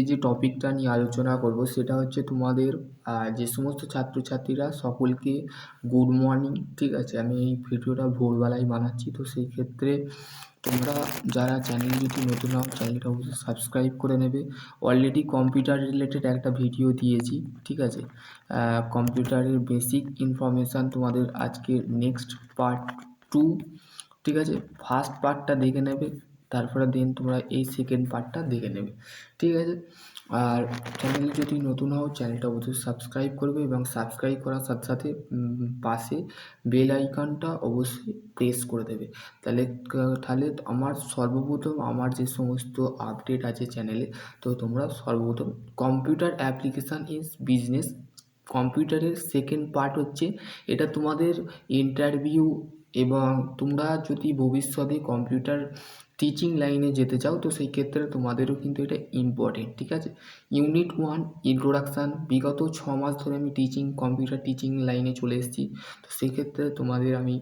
যে টপিকটা নিয়ে আলোচনা করব সেটা হচ্ছে তোমাদের যে সমস্ত ছাত্রছাত্রীরা সকলকে গুড মর্নিং। ঠিক আছে, আমি এই ভিডিওটা ভোরবেলায় বানাচ্ছি, তো সেই ক্ষেত্রে তোমরা যারা চ্যানেল যদি নতুন হও চ্যানেলটা অবশ্যই সাবস্ক্রাইব করে নেবে। অলরেডি কম্পিউটার রিলেটেড একটা ভিডিও দিয়েছি, ঠিক আছে। কম্পিউটারের বেসিক ইনফরমেশান তোমাদের আজকে নেক্সট পার্ট 2, ঠিক আছে। ফার্স্ট পার্টটা দেখে নেবে, তারপরে দেন তোমরা এই সেকেন্ড পার্টটা দেখে নেবে, ঠিক আছে। আর চ্যানেল যদি নতুন হও চ্যানেলটা অবশ্যই সাবস্ক্রাইব করবে এবং সাবস্ক্রাইব করার সাথে সাথে পাশে বেল আইকনটা অবশ্যই প্রেস করে দেবে। তাহলে আমার সর্বপ্রথম আমার যে সমস্ত আপডেট আছে চ্যানেলে, তো তোমরা সর্বপ্রথম কম্পিউটার অ্যাপ্লিকেশান ইজ বিজনেস কম্পিউটারের সেকেন্ড পার্ট হচ্ছে এটা তোমাদের ইন্টারভিউ, এবং তোমরা যদি ভবিষ্যতে কম্পিউটার টিচিং লাইনে যেতে চাও তো সেই ক্ষেত্রে তোমাদেরও কিন্তু এটা ইম্পর্টেন্ট, ঠিক আছে। ইউনিট 1 ইন্ট্রোডাকশান, বিগত 6 মাস ধরে আমি কম্পিউটার টিচিং লাইনে চলে এসেছি, তো সেক্ষেত্রে তোমাদের আমি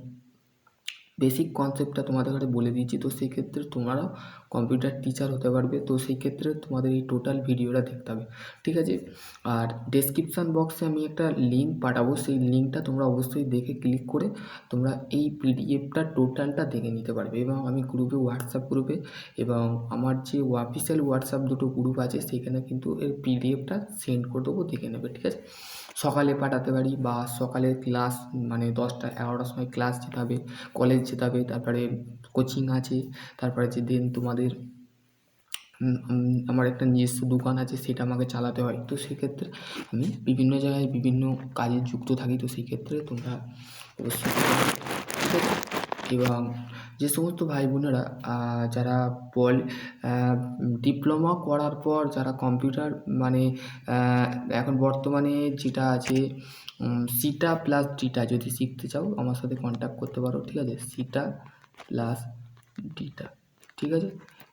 বেসিক কনসেপ্টটা তোমাদের কাছে বলে দিয়েছি, তো সেই ক্ষেত্রে তোমরা কম্পিউটার টিচার হতে পারবে। তো সেই ক্ষেত্রে তোমাদের এই টোটাল ভিডিওটা দেখতে হবে, ঠিক আছে। আর ডেসক্রিপশান বক্সে আমি একটা লিঙ্ক পাঠাবো, সেই লিঙ্কটা তোমরা অবশ্যই দেখে ক্লিক করে তোমরা এই পিডিএফটা টোটালটা দেখে নিতে পারবে। এবং আমি হোয়াটসঅ্যাপ গ্রুপে এবং আমার যে অফিসিয়াল হোয়াটসঅ্যাপ দুটো গ্রুপ আছে সেখানে কিন্তু এর পিডিএফটা সেন্ড করে দেবো, দেখে নেবে, ঠিক আছে। সকালে পাঠাতে পারি বা সকালের ক্লাস মানে 10টা-11টার সময় ক্লাস যেতে হবে, কলেজ যেতে হবে, তারপরে কোচিং আছে, তারপরে যে দিন তোমাদের আমার একটা নিজস্ব দোকান আছে সেটা আমাকে চালাতে হয়। তো সেক্ষেত্রে আমি বিভিন্ন জায়গায় বিভিন্ন কাজে যুক্ত থাকি, তো সেই ক্ষেত্রে তোমরা অবশ্যই, ঠিক আছে। এবং যে সমস্ত ভাই বোনেরা যারা ডিপ্লোমা করার পর যারা কম্পিউটার মানে এখন বর্তমানে যেটা আছে সিটা প্লাস ডিটা যদি শিখতে চাও আমার সাথে কন্ট্যাক্ট করতে পারো, ঠিক আছে। সিটা প্লাস ডিটা, ঠিক আছে।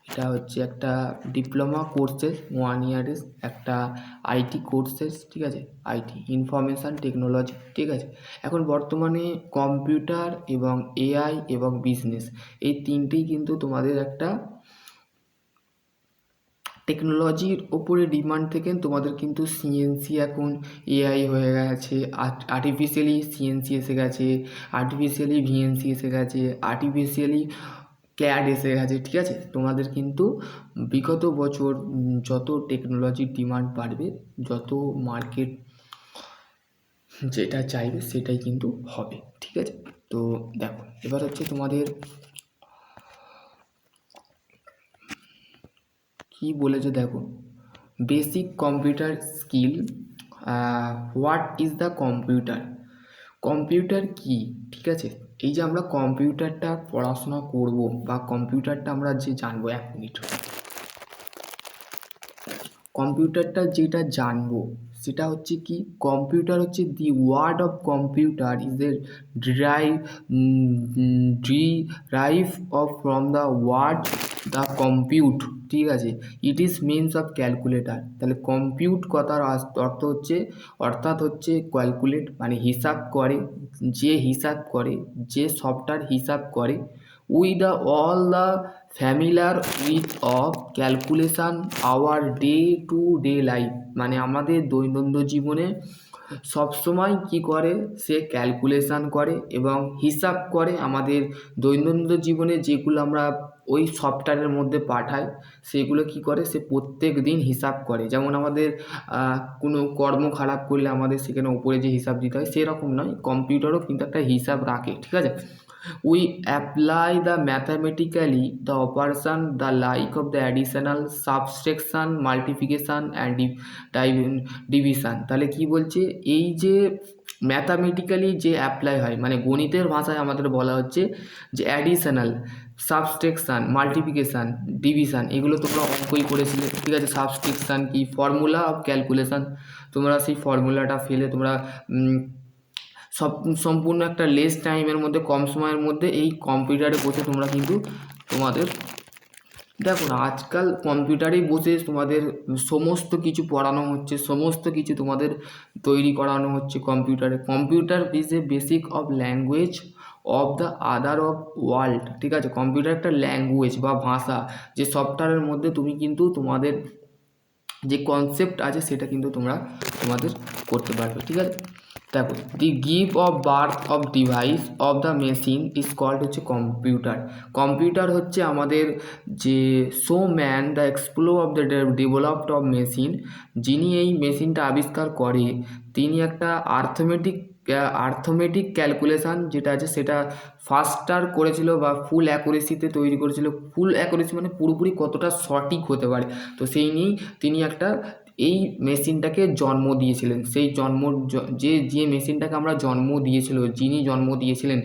এটা হচ্ছে একটা ডিপ্লোমা কোর্সেস 1 ইয়ারের একটা আইটি কোর্সেস, ঠিক আছে। আইটি ইনফরমেশান টেকনোলজি, ঠিক আছে। এখন বর্তমানে কম্পিউটার এবং এআই এবং বিজনেস এই তিনটেই কিন্তু তোমাদের একটা টেকনোলজির ওপরে ডিমান্ড থেকে তোমাদের কিন্তু সিএনসি এখন এআই হয়ে গেছে, আর্টিফিশিয়ালি সিএনসি এসে গেছে, আর্টিফিশিয়ালি ভিএনসি এসে গেছে, আর্টিফিশিয়ালি ক্যাড এসে গেছে, ঠিক আছে। তোমাদের কিন্তু বিগত বছর যত টেকনোলজির ডিমান্ড বাড়বে, যত মার্কেট যেটা চাইবে সেটাই কিন্তু হবে, ঠিক আছে। তো দেখো এবার হচ্ছে তোমাদের কি বলেছে দেখো, basic computer skill. What is the computer, computer কি, ঠিক আছে। এই যে আমরা কম্পিউটারটা পড়াশোনা করব বা কম্পিউটারটা আমরা যে জানবো, 1 মিনিট, কম্পিউটারটা যেটা জানবো সেটা হচ্ছে কি, কম্পিউটার হচ্ছে the word of computer is a derive derive of from the word the compute, ঠিক আছে। It is means of calculator. তাহলে কম্পিউট কথার অর্থ হচ্ছে, অর্থাৎ হচ্ছে ক্যালকুলেট মানে হিসাব করে, যে হিসাব করে, যে সফটওয়্যার হিসাব করে। We the all the familiar with of calculation our day to day life, মানে আমাদের দৈনন্দিন জীবনে সবসময় কি করে, সে ক্যালকুলেশান করে এবং হিসাব করে। আমাদের দৈনন্দিন জীবনে যেগুলো আমরা ওই সফটওয়্যারের মধ্যে পাঠাই সেগুলো কি করে, সে প্রত্যেক দিন হিসাব করে। যেমন আমাদের কোনো কর্ম খারাপ করলে আমাদের সেখানে উপরে যে হিসাব দিতে হয় সেরকম নয়, কম্পিউটারও কিন্তু একটা হিসাব রাখে, ঠিক আছে। We apply the mathematically the operation the like of the additional, subtraction, multiplication and division। তাহলে কি বলছে, এই যে ম্যাথামেটিক্যালি যে অ্যাপ্লাই হয় মানে গণিতের ভাষায় আমাদের বলা হচ্ছে যে অ্যাডিশনাল, সাবস্ট্রাকশান, মাল্টিপ্লিকেশান, ডিভিশান, এগুলো তোমরা অঙ্কই করেছিলে, ঠিক আছে। সাবস্ট্রাকশান কি, ফর্মুলা অফ ক্যালকুলেশান, তোমরা সেই ফর্মুলাটা ফেলে তোমরা সম্পূর্ণ একটা লেস টাইমের মধ্যে, কম সময়ের মধ্যে এই কম্পিউটারে বসে তোমরা কিন্তু তোমাদের, দেখো না আজকাল কম্পিউটারেই বসে তোমাদের সমস্ত কিছু পড়ানো হচ্ছে, সমস্ত কিছু তোমাদের তৈরি করানো হচ্ছে কম্পিউটারে। Computer is A basic of language of the other of world, ঠিক আছে। কম্পিউটার একটা ল্যাঙ্গুয়েজ বা ভাষা, যে সফটওয়্যারের মধ্যে তুমি কিন্তু তোমাদের যে কনসেপ্ট আছে সেটা কিন্তু তোমরা তোমাদের করতে পারবে, ঠিক আছে। দেখো, the give of birth of device of the machine is called হচ্ছে কম্পিউটার। কম্পিউটার হচ্ছে আমাদের যে so man the explore of the developed of machine, যিনি এই মেশিনটা আবিষ্কার করে তিনি একটা আর্থমেটিক ক্যালকুলেশান যেটা আছে সেটা ফাস্টার করেছিল বা ফুল অ্যাকুরেসিতে তৈরি করেছিল। ফুল অ্যাকুরেসি মানে পুরোপুরি কতটা সঠিক হতে পারে, তো সেই নিয়েই তিনি একটা এই মেশিনটাকে জন্ম দিয়েছিলেন। সেই যে মেশিনটাকে আমরা জন্ম দিয়েছিল, যিনি জন্ম দিয়েছিলেন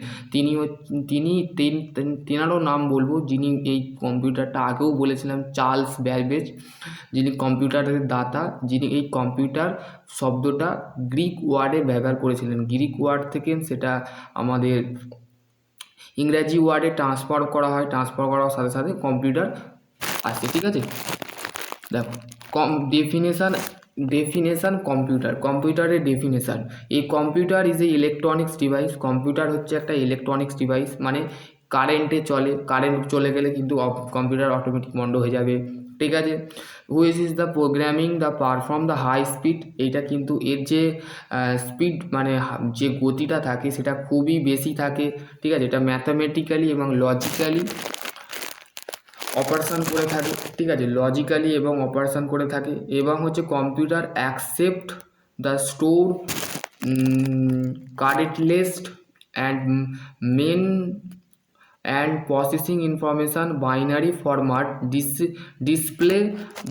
তেনারও নাম বলবো, যিনি এই কম্পিউটারটা আগেও বলেছিলাম চার্লস ব্যাবেজ, যিনি কম্পিউটারের দাতা, যিনি এই কম্পিউটার শব্দটা গ্রিক ওয়ার্ডে ব্যবহার করেছিলেন। গ্রিক ওয়ার্ড থেকে সেটা আমাদের ইংরাজি ওয়ার্ডে ট্রান্সফার করা হয়, ট্রান্সফার করার সাথে সাথে কম্পিউটার আসে, ঠিক আছে। দেখো, ডেফিনেশান কম্পিউটারের ডেফিনেশান, এই computer is A electronics device. Computer হচ্ছে একটা ইলেকট্রনিক্স ডিভাইস, মানে কারেন্টে চলে, কারেন্ট চলে গেলে কিন্তু কম্পিউটার অটোমেটিক বন্ধ হয়ে যাবে, ঠিক আছে। Which is the programming the perform the high speed, এইটা কিন্তু এর যে স্পিড মানে যে গতিটা থাকে সেটা খুবই বেশি থাকে, ঠিক আছে। এটা ম্যাথামেটিক্যালি এবং লজিক্যালি অপারেশান করে থাকে, ঠিক আছে, লজিক্যালি এবং অপারেশান করে থাকে। এবং হচ্ছে computer accept the store correctest and men and processing information binary format, display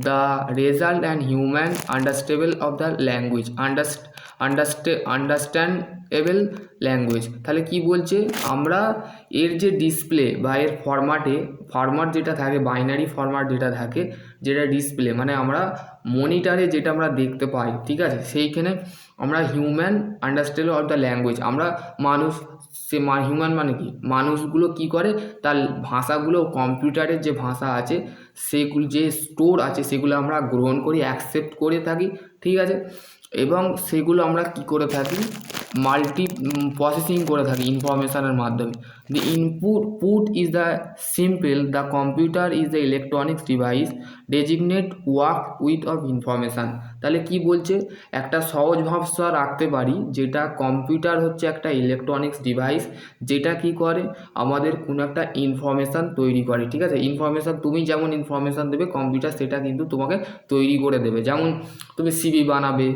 the result and human understandable of the language, understandable language। তাহলে কি বলছে, আমরা এর যে ডিসপ্লে বা এর ফরম্যাট যেটা থাকে, বাইনারি ফরম্যাট যেটা থাকে, যেটা ডিসপ্লে মানে আমরা মনিটরে যেটা আমরা দেখতে পাই, ঠিক আছে, সেইখানে আমরা human understanding of the language, আমরা মানুষ, সে হিউম্যান মানে কি, মানুষগুলো কি করে তার ভাষাগুলো, কম্পিউটারের যে ভাষা আছে সেগুলো যে স্টোর আছে সেগুলো আমরা গ্রহণ করি, অ্যাকসেপ্ট করে থাকি, ঠিক আছে। এবং সেগুলো আমরা কি করে থাকি, প্রসেসিং করে থাকি ইনফরমেশানের মাধ্যমে। The put is the simple, the computer is the electronics device designate work with of information. তাহলে কি বলছে, একটা সহজ ভাষা রাখতে পারি যেটা কম্পিউটার হচ্ছে একটা ইলেকট্রনিক্স ডিভাইস যেটা কি করে আমাদের কোনো একটা ইনফরমেশান তৈরি করে, ঠিক আছে। ইনফরমেশান তুমি যেমন ইনফরমেশান দেবে কম্পিউটার সেটা কিন্তু তোমাকে তৈরি করে দেবে। যেমন তুমি সিভি বানাবে,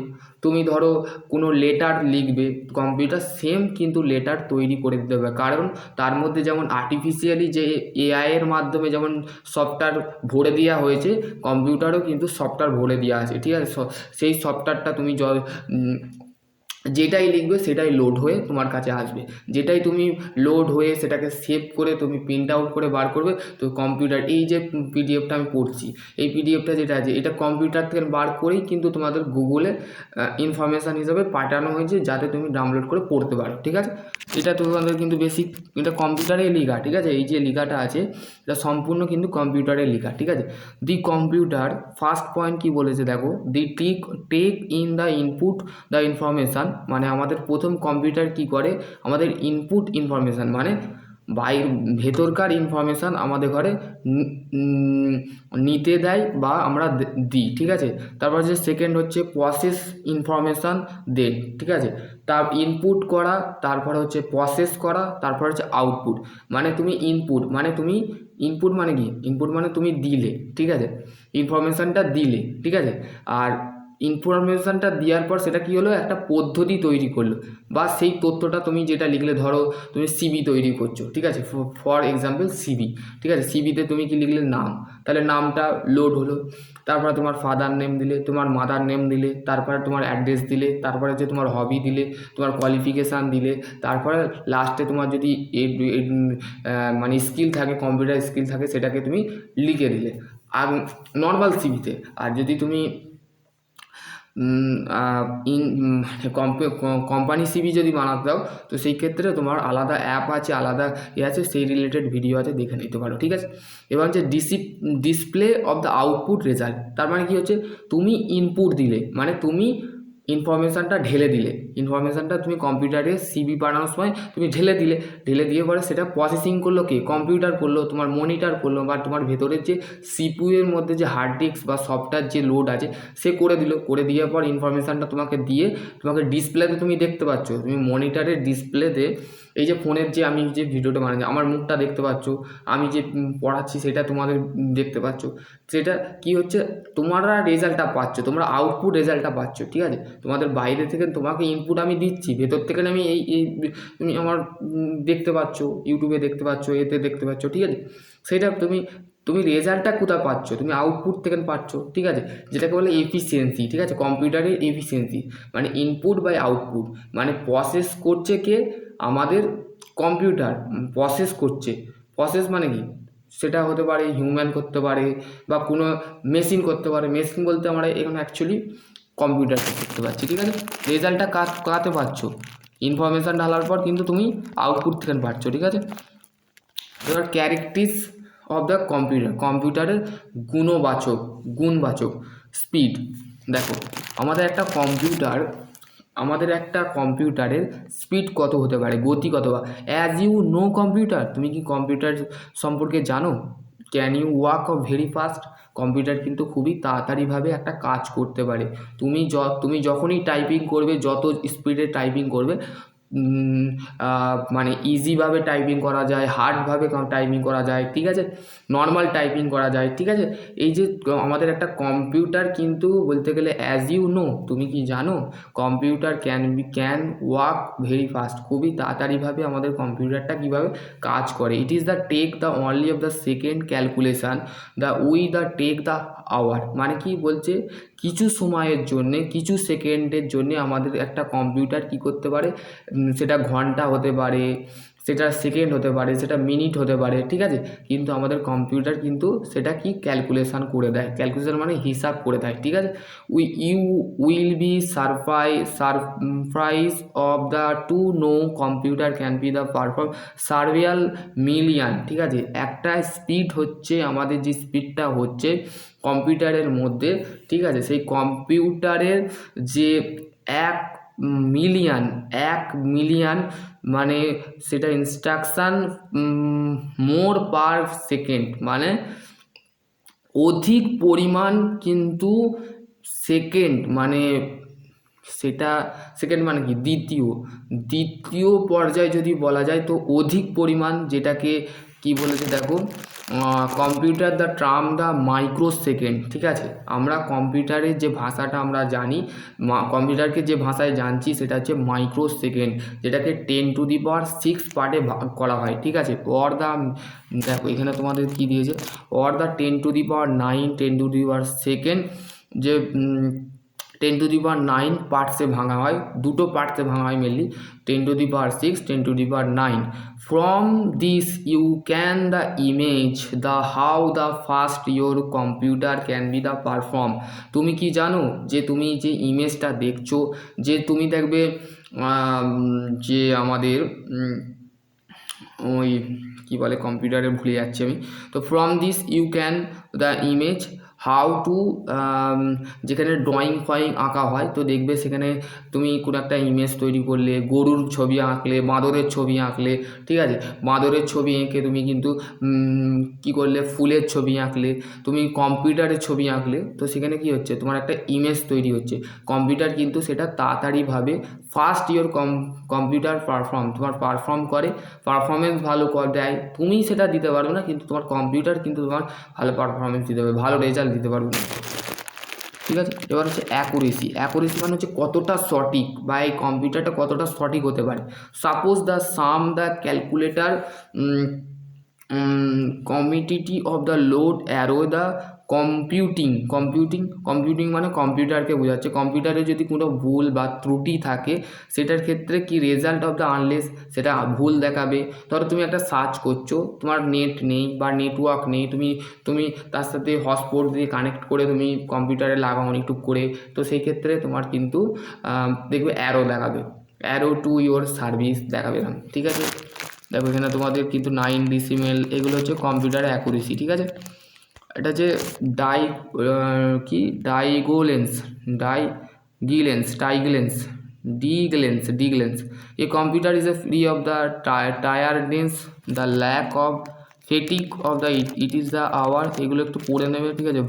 তুমি ধরো কোনো লেটার লিখবে, কম্পিউটার সেম কিন্তু লেটার তৈরি করে দিতে হবে। কারণ তার মধ্যে যেমন আর্টিফিশিয়ালি যে এআইয়ের মাধ্যমে যেমন সফটওয়্যার ভরে দেওয়া হয়েছে, কম্পিউটারও কিন্তু সফটওয়্যার ভরে দেওয়া আছে, ঠিক আছে। সেই সফটওয়্যারটা তুমি যেটাই লিখবে সেটাই লোড হয়ে তোমার কাছে আসবে, যেটাই তুমি লোড হয়ে সেটাকে সেভ করে তুমি প্রিন্ট আউট করে বার করবে। তো কম্পিউটার এই যে পিডিএফটা আমি পড়ছি, এই পিডিএফটা যেটা আছে এটা কম্পিউটার থেকে বার করেই কিন্তু তোমাদের গুগলে ইনফরমেশান হিসাবে পাঠানো হয়েছে যাতে তুমি ডাউনলোড করে পড়তে পারো, ঠিক আছে। এটা তোমাদের কিন্তু বেসিক, এটা কম্পিউটারেই লেখা, ঠিক আছে। এই যে লেখাটা আছে এটা সম্পূর্ণ কিন্তু কম্পিউটারের লেখা, ঠিক আছে। দি কম্পিউটার ফার্স্ট পয়েন্ট কি বলেছে দেখো, the take in the input the information, মানে আমাদের প্রথম কম্পিউটার কি করে, আমাদের ইনপুট ইনফরমেশান মানে ভেতরকার ইনফরমেশান আমাদের ঘরে নিতে দেয় বা আমরা দিই, ঠিক আছে। তারপর যে সেকেন্ড হচ্ছে প্রসেস ইনফরমেশান দেন, ঠিক আছে। তার ইনপুট করা, তারপর হচ্ছে প্রসেস করা, তারপর হচ্ছে আউটপুট। মানে তুমি ইনপুট মানে কি, ইনপুট মানে তুমি দিলে, ঠিক আছে, ইনফরমেশানটা দিলে, ঠিক আছে। আর ইনফরমেশানটা দেওয়ার পর সেটা কী হলো, একটা পদ্ধতি তৈরি করলো, বা সেই তথ্যটা তুমি যেটা লিখলে, ধরো তুমি সিবি তৈরি করছো, ঠিক আছে, ফর এক্সাম্পল সিবি, ঠিক আছে। সিবিতে তুমি কি লিখলে, নাম, তাহলে নামটা লোড হলো, তারপরে তোমার ফাদার নেম দিলে, তোমার মাদার নেম দিলে, তারপরে তোমার অ্যাড্রেস দিলে, তারপরে যে তোমার হবি দিলে, তোমার কোয়ালিফিকেশান দিলে, তারপরে লাস্টে তোমার যদি মানে স্কিল থাকে, কম্পিউটার স্কিল থাকে, সেটাকে তুমি লিখে দিলে আর নর্মাল সিবিতে। আর যদি তুমি কোম্পানি সিভি যদি বানাতে দাও তো সেই ক্ষেত্রে তোমার আলাদা অ্যাপ আছে, আলাদা আছে, সেই রিলেটেড ভিডিও আছে, দেখে নিতে পারো, ঠিক আছে। এবার হচ্ছে display of the output result, তার মানে কি হচ্ছে, তুমি ইনপুট দিলে মানে তুমি ইনফরমেশানটা ঢেলে দিলে, ইনফরমেশানটা তুমি কম্পিউটারে সিবি বানানোর সময় তুমি ঢেলে দিয়ে পরে সেটা প্রসেসিং করলো কে, কম্পিউটার করলো, তোমার মনিটর করলো, বা তোমার ভেতরের যে সিপিইউ এর মধ্যে যে হার্ড ডিস্ক বা সফটওয়্যার যে লোড আছে সে করে দিল, করে দেওয়ার পর ইনফরমেশানটা তোমাকে দিয়ে তোমাকে ডিসপ্লেতে তুমি দেখতে পাচ্ছ, তুমি মনিটরের ডিসপ্লেতে এই যে ফোনের যে আমি যে ভিডিওটা বানাচ্ছি আমার মুখটা দেখতে পাচ্ছ, আমি যে পড়াচ্ছি সেটা তোমাদের দেখতে পাচ্ছ, সেটা কি হচ্ছে তোমরা রেজাল্টটা পাচ্ছ, তোমরা আউটপুট রেজাল্টটা পাচ্ছ। ঠিক আছে, তোমাদের বাইরে থেকে তোমাকে ইনপুট আমি দিচ্ছি, ভেতর থেকে আমি এই তুমি আমার দেখতে পাচ্ছ, ইউটিউবে দেখতে পাচ্ছ, এতে দেখতে পাচ্ছ। ঠিক আছে, সেটা তুমি রেজাল্টটা কোথায় পাচ্ছ, তুমি আউটপুট থেকে পাচ্ছ। ঠিক আছে, যেটাকে বলে এফিসিয়েন্সি। ঠিক আছে, কম্পিউটারের এফিসিয়েন্সি মানে ইনপুট বাই আউটপুট, মানে প্রসেস করছে কে, আমাদের কম্পিউটার প্রসেস করছে। প্রসেস মানে কি, সেটা হতে পারে হিউম্যান করতে পারে বা কোনো মেশিন করতে পারে। মেশিন বলতে আমরা এখানে অ্যাকচুয়ালি কম্পিউটারকে করতে পারছি। ঠিক আছে, রেজাল্টটা কাতে পাচ্ছ, ইনফরমেশান ঢালার পর কিন্তু তুমি আউটপুট থেকে পাচ্ছ। ঠিক আছে, এবার ক্যারেক্টারিস্টিক্স অফ দ্য কম্পিউটারের গুণবাচক স্পিড। দেখো আমাদের একটা কম্পিউটারের স্পিড কত হতে পারে, গতি কত, অ্যাজ ইউ নো কম্পিউটার, তুমি কি কম্পিউটার সম্পর্কে জানো? Can you work very fast, computer কিন্তু খুবই তাড়াতাড়িভাবে একটা কাজ করতে পারে। তুমি যখনই টাইপিং করবে, যত স্পিডে টাইপিং করবে, মানে ইজিভাবে টাইপিং করা যায়, হার্ডভাবে টাইপিং করা যায়। ঠিক আছে, নর্মাল টাইপিং করা যায়। ঠিক আছে, এই যে আমাদের একটা কম্পিউটার কিন্তু বলতে গেলে অ্যাজ ইউ নো, তুমি কি জানো computer can work very fast, খুবই তাড়াতাড়িভাবে আমাদের কম্পিউটারটা কীভাবে কাজ করে। It is the take the only of the second calculation the take the hour, মানে কি বলছে, কিছু সময়ের জন্যে, কিছু সেকেন্ডের জন্যে আমাদের একটা কম্পিউটার কি করতে পারে, সেটা ঘন্টা হতে পারে, সেটা সেকেন্ড হতে পারে, সেটা মিনিট হতে পারে। ঠিক আছে, কিন্তু আমাদের কম্পিউটার কিন্তু সেটা কি ক্যালকুলেশান করে দেয়, ক্যালকুলেশান মানে হিসাব করে দেয়। ঠিক আছে, you will be surprise of the to know computer can be the perform several million. ঠিক আছে, একটা স্পিড হচ্ছে, আমাদের যে স্পিডটা হচ্ছে কম্পিউটারের মধ্যে, ঠিক আছে, সেই কম্পিউটারের যে 1 মিলিয়ন মানে সেটা ইনস্ট্রাকশান মোর পার সেকেন্ড, মানে অধিক পরিমাণ কিন্তু সেকেন্ড, মানে সেটা সেকেন্ড মানে কি, দ্বিতীয় পর্যায়ে যদি বলা যায় তো অধিক পরিমাণ, যেটাকে কি বলেছে দেখো computer the term the micro second. ঠিক আছে, আমরা কম্পিউটারের যে ভাষাটা আমরা জানি, কম্পিউটারকে যে ভাষায় জানছি সেটা হচ্ছে মাইক্রো সেকেন্ড, যেটাকে 10⁶ পার্টে ভাগ করা হয়। ঠিক আছে, অর দ্য, দেখো এখানে তোমাদের কি দিয়েছে, অর দ্য 10⁹ 10⁻², যে 10⁹ পার্টসে ভাঙা হয়, দুটো পার্টসে ভাঙা হয় mainly, 10⁶ 10⁹ from this you can the image the how the fast your computer can be the perform. তুমি কি জানো যে তুমি যে ইমেজটা দেখছো, যে তুমি দেখবে যে আমাদের ওই কী বলে কম্পিউটারে ভুলে যাচ্ছি আমি, তো from this you can the image how to, যেখানে ড্রয়িং আঁকা হয়, তো দেখবে সেখানে তুমি কোনো একটা ইমেজ তৈরি করলে, গরুর ছবি আঁকলে, বাঁদরের ছবি আঁকলে, ঠিক আছে, বাঁদরের ছবি এঁকে তুমি কিন্তু কী করলে, ফুলের ছবি আঁকলে, তুমি কম্পিউটারের ছবি আঁকলে, তো সেখানে কি হচ্ছে, তোমার একটা ইমেজ তৈরি হচ্ছে। কম্পিউটার কিন্তু সেটা তাড়াতাড়িভাবে ফাস্ট ইয়োর কম্পিউটার তোমার পারফর্ম করে, পারফরমেন্স ভালো দেয়। তুমি সেটা দিতে পারবে না, কিন্তু তোমার কম্পিউটার কিন্তু তোমার ভালো পারফরমেন্স দিতে পারবে, ভালো রেজাল্ট দিতে পারবে না। ঠিক আছে, এবার হচ্ছে অ্যাকুরেসি মানে হচ্ছে কতটা সঠিক, বা এই কম্পিউটারটা কতটা সঠিক হতে পারে। সাপোজ দ্য ক্যালকুলেটার কমিটিটি of the load arrow the computing মানে কম্পিউটারকে বোঝাচ্ছে। কম্পিউটারে যদি কোনো ভুল বা ত্রুটি থাকে, সেটার ক্ষেত্রে কি রেজাল্ট অফ দ্য আনলেস, সেটা ভুল দেখাবে। ধরো তুমি একটা সার্চ করছো, তোমার নেট নেই বা নেটওয়ার্ক নেই, তুমি তার সাথে হটস্পট দিয়ে কানেক্ট করে তুমি কম্পিউটারে লাগাও ইউটিউব করে, তো সেই ক্ষেত্রে তোমার কিন্তু দেখবে অ্যারো দেখাবে, অ্যারো টু ইয়োর সার্ভিস দেখাবে না। ঠিক আছে, দেখো এখানে তোমাদের কিন্তু 9 ডেসিমেল, এগুলো হচ্ছে কম্পিউটারের অ্যাকুরেসি। ঠিক আছে, এটা হচ্ছে ডাইগিলেন্স D glance. A computer is free of the tiredness, the lack of fatigue of the it is the hour, এগুলো একটু পড়ে নেবে, ঠিক আছে।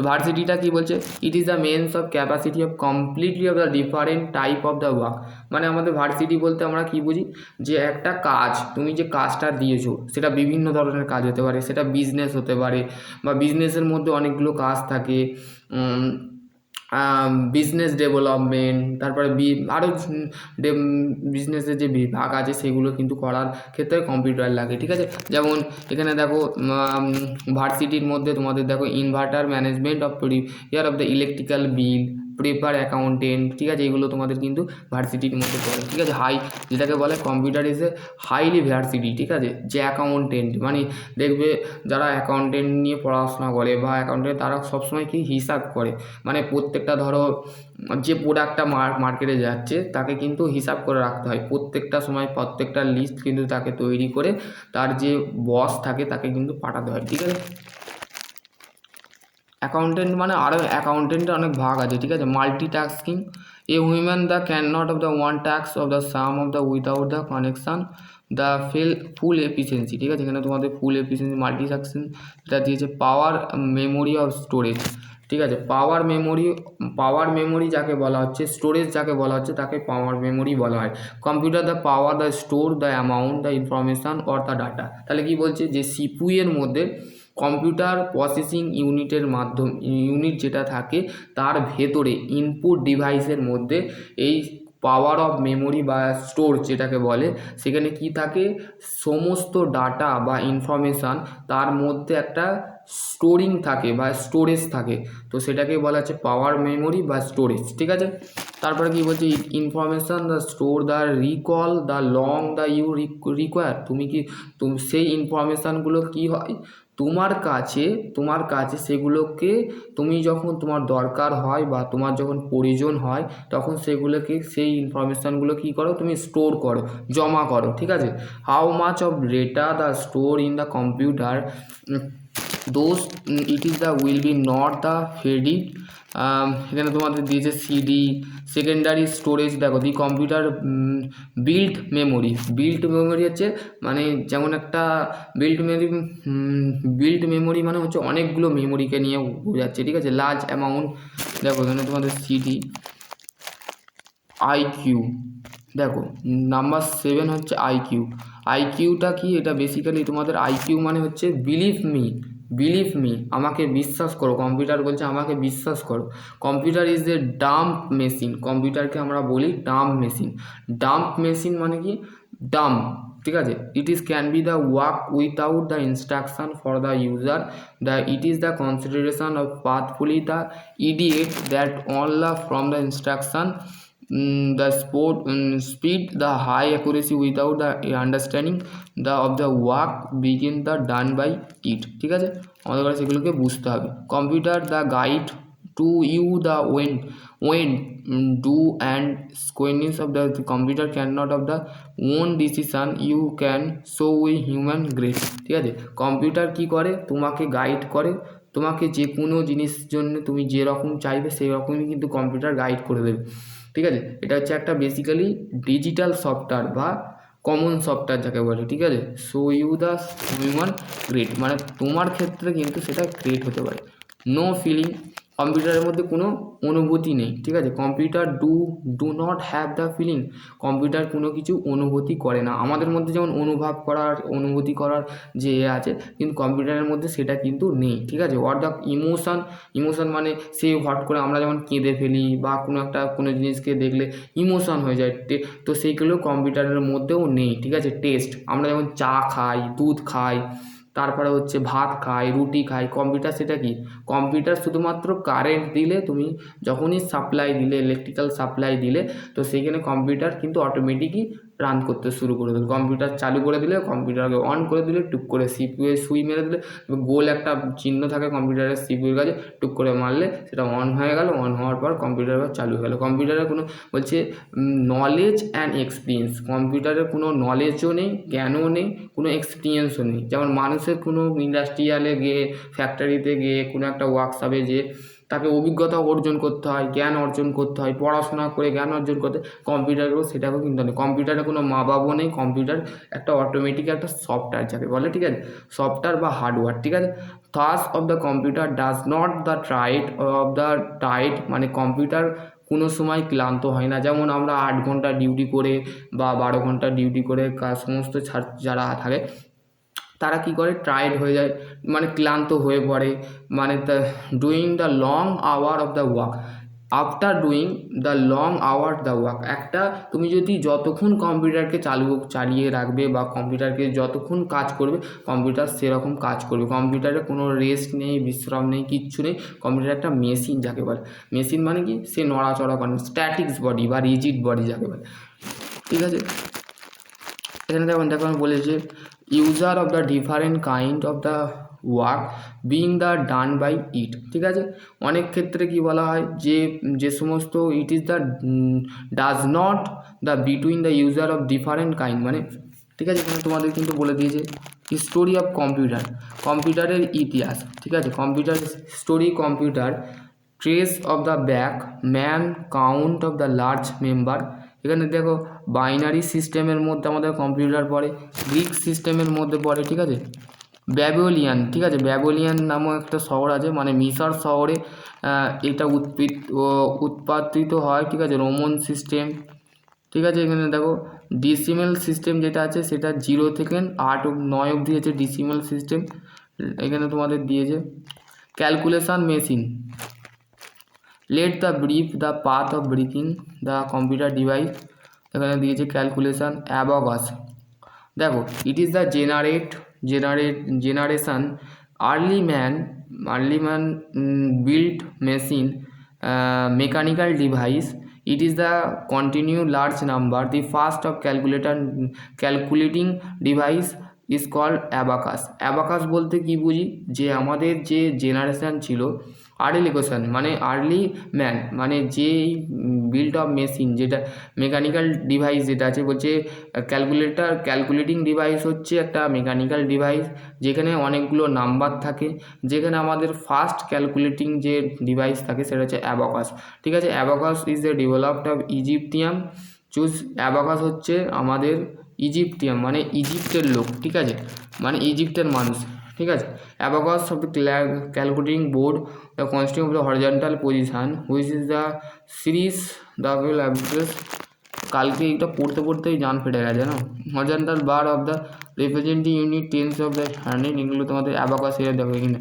ভার্সিটিটা কি বলছে, it is the means of capacity of completely of the different type of the work. মানে আমাদের ভার্সিটি বলতে আমরা কি বুঝি, যে একটা কাজ, তুমি যে কাজটা দিয়েছো সেটা বিভিন্ন ধরনের কাজ হতে পারে, সেটা বিজনেস হতে পারে, বা বিজনেসের মধ্যে অনেকগুলো কাজ থাকে, বিজনেস ডেভেলপমেন্ট, তারপরে আরও বিজনেসের যে বিভাগ আছে সেগুলো কিন্তু করার ক্ষেত্রে কম্পিউটার লাগে, ঠিক আছে। যেমন এখানে দেখো ভার্সিটির মধ্যে তোমাদের দেখো inverter management of year of the electrical bill, প্রেপার accountant, ঠিক আছে, এগুলো তোমাদের কিন্তু ভার্সিটির মধ্যে পড়ে, ঠিক আছে। যেটাকে বলে computer is a highly varsity, ঠিক আছে। যে অ্যাকাউন্টেন্ট মানে দেখবে যারা অ্যাকাউন্টেন্ট নিয়ে পড়াশোনা করে বা অ্যাকাউন্টেন্ট, তারা সবসময় কি হিসাব করে, মানে প্রত্যেকটা ধরো যে প্রোডাক্টটা মার্কেটে যাচ্ছে তাকে কিন্তু হিসাব করে রাখতে হয়, প্রত্যেকটা সময় প্রত্যেকটা লিস্ট কিন্তু তাকে তৈরি করে তার যে বস থাকে তাকে কিন্তু পাঠাতে হয়, ঠিক আছে। অ্যাকাউন্টেন্ট মানে আরও অ্যাকাউন্টেন্টের অনেক ভাগ আছে, ঠিক আছে। Multitasking, A women the can not of the one task of the some of the without the connection the full efficiency, ঠিক আছে। এখানে তোমাদের ফুল এফিসিয়েন্সি মাল্টিটাস্কিং এটা দিয়েছে। পাওয়ার মেমোরি অফ স্টোরেজ, ঠিক আছে। পাওয়ার মেমোরি যাকে বলা হচ্ছে, স্টোরেজ যাকে বলা হচ্ছে তাকে পাওয়ার মেমোরি বলা হয়। Computer the power the store the amount the information or the data. তাহলে কি বলছে, যে সিপিইউ এর মধ্যে কম্পিউটার প্রসেসিং ইউনিট যেটা থাকে তার ভেতরে ইনপুট ডিভাইসের মধ্যে এই পাওয়ার অফ মেমোরি বা স্টোর যেটাকে বলে, সেখানে কি থাকে, সমস্ত ডাটা বা ইনফরমেশান তার মধ্যে একটা স্টোরিং থাকে বা স্টোরেজ থাকে, তো সেটাকে বলা হচ্ছে পাওয়ার মেমোরি বা স্টোরেজ, ঠিক আছে। তারপরে কি বলছে, information the store the recall the long the you require. তুমি সেই ইনফরমেশানগুলো কি হয়, তোমার কাছে সেগুলোকে তুমি যখন তোমার দরকার হয় বা তোমার যখন প্রয়োজন হয় তখন সেই ইনফরমেশানগুলো কী করো, তুমি স্টোর করো, জমা করো, ঠিক আছে। How much of data the store in the computer those it is the will be not the faded. এখানে তোমাদের দিয়েছে সিডি সেকেন্ডারি স্টোরেজ। দেখো দি কম্পিউটার বিল্ট মেমোরি হচ্ছে মানে যেমন একটা বিল্ট মেমোরি মানে হচ্ছে অনেকগুলো মেমোরিকে নিয়ে বোঝাচ্ছে, ঠিক আছে। লার্জ অ্যামাউন্ট, দেখো এখানে তোমাদের সিডি। আইকিউ, দেখো নাম্বার 7 হচ্ছে আইকিউটা কি, এটা বেসিক্যালি তোমাদের আইকিউ মানে হচ্ছে বিলিভ মি, আমাকে বিশ্বাস করো। কম্পিউটার বলছে আমাকে বিশ্বাস করো। Computer is a dumb machine, কম্পিউটারকে আমরা বলি ডাম্প মেশিন মানে কি, ডাম্প, ঠিক আছে। It can be the work without the instruction for the user, it is the consideration of faithfully the idiot that only from the instruction the speed, the high accuracy without the understanding of the work begin the done by it, ঠিক আছে। আমাদের কাছে সেগুলোকে বুঝতে হবে। Computer the guide to you the when do and squareness of the computer cannot of the own decision you can show we human grace, ঠিক আছে। Computer কি করে, তোমাকে গাইড করে, তোমাকে যে কোনো জিনিস জন্য তুমি যেরকম চাইবে সেই রকমই কিন্তু কম্পিউটার গাইড করে দেবে, ঠিক আছে। এটা হচ্ছে একটা বেসিক্যালি ডিজিটাল সফটওয়্যার বা কমন সফটওয়্যার যাকে বলে, ঠিক আছে। So you the human great, মানে তোমার ক্ষেত্রে কিন্তু সেটা গ্রেট হতে পারে। নো ফিলিং, কম্পিউটারের মধ্যে কোনো অনুভূতি নেই, ঠিক আছে। Computer do not have the feeling, computer কোনো কিছু অনুভূতি করে না। আমাদের মধ্যে যেমন অনুভূতি করার যে আছে, কিন্তু কম্পিউটারের মধ্যে সেটা কিন্তু নেই, ঠিক আছে। ওয়াট দ্য ইমোশন মানে সে হট করে আমরা যেমন কেঁদে ফেলি বা কোনো জিনিসকে দেখলে ইমোশন হয়ে যায়, তো সেইগুলো কম্পিউটারের মধ্যেও নেই, ঠিক আছে। টেস্ট, আমরা যেমন চা খাই, দুধ খাই, তারপরে হচ্ছে ভাত খাই, রুটি খাই, কম্পিউটার সেটা কি, কম্পিউটার শুধুমাত্র কারেন্ট দিলে, তুমি যখনই ইলেকট্রিক্যাল সাপ্লাই দিলে তো সেইখানে কম্পিউটার কিন্তু অটোমেটিকই রান করতে শুরু করে দেবে। কম্পিউটার চালু করে দিলে, কম্পিউটারকে অন করে দিলে, টুক করে সিপিইউ সুই মেরে দিলে, গোল একটা চিহ্ন থাকে কম্পিউটারের সিপিইউর কাছে, টুক করে মারলে সেটা অন হয়ে গেল, অন হওয়ার পর কম্পিউটার চালু হয়ে গেল। কম্পিউটারের কোনো বলছে নলেজ অ্যান্ড এক্সপিরিয়েন্স, কম্পিউটারের কোনো নলেজও নেই, জ্ঞানও নেই, কোনো এক্সপিরিয়েন্সও নেই। যেমন মানুষের কোনো ইন্ডাস্ট্রিয়ালে গিয়ে, ফ্যাক্টরিতে গিয়ে, কোনো একটা ওয়ার্কশপে গিয়ে তাকে অভিজ্ঞতা অর্জন করতে হয়, জ্ঞান অর্জন করতে হয়, পড়াশোনা করে জ্ঞান অর্জন করতে কম্পিউটারও সেটাকেও কিন্তু নেই। কম্পিউটারে কোনো মা বাবাও নেই, কম্পিউটার একটা অটোমেটিক একটা সফটওয়্যার যাকে বলে, ঠিক আছে, সফটওয়্যার বা হার্ডওয়্যার, ঠিক আছে। Thus of the computer does not the tight মানে কম্পিউটার কোনো সময় ক্লান্ত হয় না। যেমন আমরা 8 ঘন্টা ডিউটি করে বা 12 ঘন্টা ডিউটি করে সমস্ত যারা থাকে তারা কি করে, টায়ার্ড হয়ে যায়, মানে ক্লান্ত হয়ে পড়ে, মানে doing the long hour of the work, after doing the long hour the work. একটা তুমি যদি যতক্ষণ কম্পিউটারকে চালিয়ে রাখবে বা কম্পিউটারকে যতক্ষণ কাজ করবে, কম্পিউটার সেরকম কাজ করবে। কম্পিউটারে কোনো রেস্ট নেই, বিশ্রাম নেই, কিচ্ছু নেই। কম্পিউটার একটা মেশিন যাকে বলে। মেশিন মানে কি, সে নড়াচড়া করে, স্ট্যাটিক্স বডি বা রিজিড বডি যাকে বলে, ঠিক আছে। এখানে দেখো আমি বলেছি user of the different kind of the work being the done by it, ঠিক আছে। অনেক ক্ষেত্রে কি বলা হয় যে সমস্ত it is the does not the between the user of different kind, মানে ঠিক আছে। এখানে তোমাদের কিন্তু বলে দিয়েছে হিস্টোরি অফ কম্পিউটারের ইতিহাস, ঠিক আছে। Computer story, computer trace of the back man count of the large member. এখানে দেখো বাইনারি সিস্টেমের মধ্যে আমাদের কম্পিউটার পড়ে, গ্রিক সিস্টেমের মধ্যে পড়ে, ঠিক আছে। ব্যাবিলিয়ান, ঠিক আছে, ব্যাবিলিয়ান নামক একটা শহর আছে, মানে মিশর শহরে এটা উৎপাদিত হয়, ঠিক আছে। রোমান সিস্টেম, ঠিক আছে। এখানে দেখো ডিসিমেল সিস্টেম যেটা আছে সেটা 0 থেকে 9 অবধি আছে ডিসিমেল সিস্টেম। এখানে তোমাদের দিয়েছে calculation machine, let the brief the path of breathing the computer device. এখানে দিয়েছে ক্যালকুলেশন অ্যাবাকাস। দেখো it is the generation early man build machine mechanical device. It is the continue large number the first of calculating device is called abacus. Abacus বলতে কি বুঝি, যে আমাদের যে generation ছিল আর্লি ম্যান মানে যে বিল্ড অফ মেশিন, যেটা মেকানিক্যাল ডিভাইস যেটা আছে, বলছে ক্যালকুলেটিং ডিভাইস হচ্ছে একটা মেকানিক্যাল ডিভাইস যেখানে অনেকগুলো নাম্বার থাকে, যেখানে আমাদের ফার্স্ট ক্যালকুলেটিং যে ডিভাইস থাকে সেটা হচ্ছে অ্যাবাকাস, ঠিক আছে। Abacus is the developed of Egyptian abacus হচ্ছে আমাদের ইজিপ্টিয়ান মানে ইজিপ্টের লোক, ঠিক আছে, মানে ইজিপ্টের মানুষ, ঠিক আছে। Abacus of the calculating board the constitute of the horizontal position which is the series the average. কালকে এটা পড়তে পড়তেই জান ফেটে গেছে না। Horizontal bar of the representing unit tens of the handing, এগুলো তোমাদের অ্যাবাকাস। এটা দেখো এখানে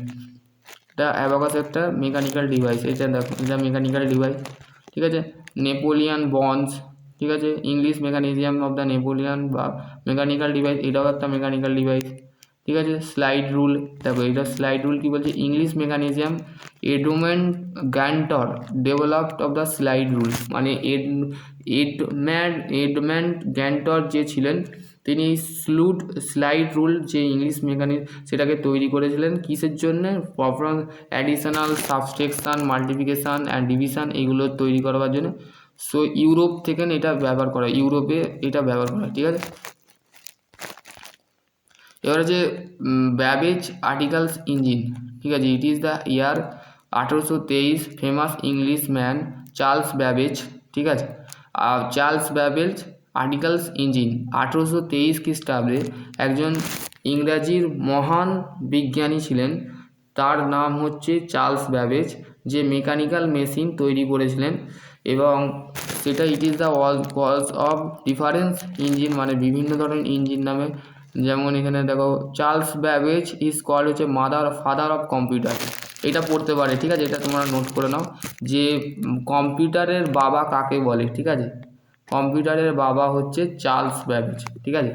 এটা অ্যাবাকাস একটা মেকানিক্যাল ডিভাইস, এটা দেখো এটা মেকানিক্যাল ডিভাইস, ঠিক আছে। নেপোলিয়ান বন্ডস, ঠিক আছে, English mechanism of the Napoleon বা মেকানিক্যাল ডিভাইস, এটাও একটা মেকানিক্যাল ডিভাইস, ঠিক আছে। স্লাইড রুল, দেখো এটা স্লাইড রুল কি বলছে, English mechanism Edmund Gunter developed of the slide rule, মানে এডমন্ড গ্যান্টর যে ছিলেন তিনি স্লাইড রুল যে ইংলিশ সেটাকে তৈরি করেছিলেন কিসের জন্য, proper additional subtraction multiplication and division এইগুলো তৈরি করবার জন্য। সো ইউরোপ থেকে এটা ব্যবহার করা, ইউরোপে এটা ব্যবহার করা, ঠিক আছে। এবার হচ্ছে ব্যাবেজ আর্টিকেলস ইঞ্জিন, ঠিক আছে। It is the year 1823 famous English man Charles Babbage, ঠিক আছে। চার্লস ব্যাবেজ আর্টিকেলস ইঞ্জিন 1823 খ্রিস্টাব্দে একজন ইংরাজির মহান বিজ্ঞানী ছিলেন, তার নাম হচ্ছে চার্লস ব্যাবেজ, যে মেকানিক্যাল মেশিন তৈরি করেছিলেন। এবং সেটা it is the cause of difference engine, মানে বিভিন্ন ধরনের ইঞ্জিন নামে। যেমন এখানে দেখো চার্লস ব্যাবেজ ইজ কল্ড হচ্ছে ফাদার অফ কম্পিউটার, এটা পড়তে পারে, ঠিক আছে। এটা তোমরা নোট করে নাও যে কম্পিউটারের বাবা কাকে বলে, ঠিক আছে। কম্পিউটারের বাবা হচ্ছে চার্লস ব্যাবেজ, ঠিক আছে।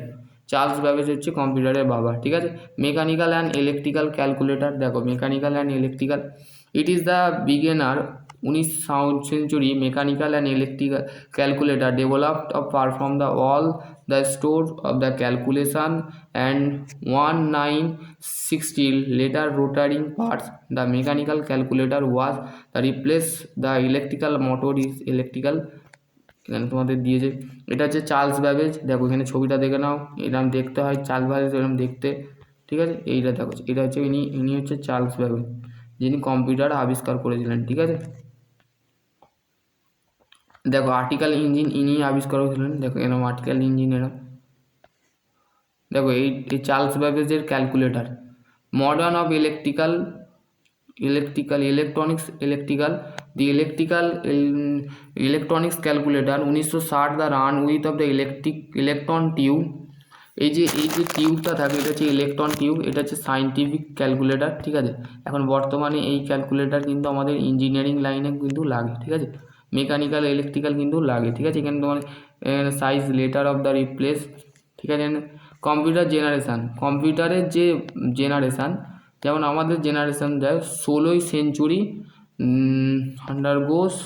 চার্লস ব্যাবেজ হচ্ছে কম্পিউটারের বাবা, ঠিক আছে। মেকানিক্যাল অ্যান্ড ইলেকট্রিক্যাল ক্যালকুলেটর, দেখো mechanical and electrical, it is the beginner 19th century mechanical and electrical calculator developed to perform all the store of the calculation and 1960 later rotating parts. The mechanical calculator was the replace the electrical motor is electrical। এখানে তোমাদের দিয়েছে এটা হচ্ছে Charles Babbage, দেখো এখানে ছবিটা দেখে নাও, এরকম দেখতে হয় চার্লস ব্যাবেজ, এরকম দেখতে, ঠিক আছে। এইটা দেখো এটা হচ্ছে ইনি হচ্ছে চার্লস ব্যাবেজ, যিনি কম্পিউটার আবিষ্কার করেছিলেন, ঠিক আছে। দেখো আর্টিকেল ইঞ্জিন ইনি আবিষ্কার করেছিলেন, দেখো এরকম আর্টিকেল ইঞ্জিন এরকম। দেখো এই চার্লস ব্যাবেজের calculator, modern of electronics calculator 1960, the run with of the electron tube. এই যে টিউবটা থাকে এটা হচ্ছে ইলেকট্রন টিউব, এটা হচ্ছে সায়েন্টিফিক ক্যালকুলেটর, ঠিক আছে। এখন বর্তমানে এই ক্যালকুলেটর কিন্তু আমাদের ইঞ্জিনিয়ারিং লাইনে কিন্তু লাগে, ঠিক আছে, মেকানিক্যাল ইলেকট্রিক্যাল কিন্তু লাগে, ঠিক আছে। এখানে তোমার size letter of the replace, ঠিক আছে। কম্পিউটার জেনারেশান, কম্পিউটারের যে জেনারেশান, যেমন আমাদের জেনারেশান যায় 16ই century undergoes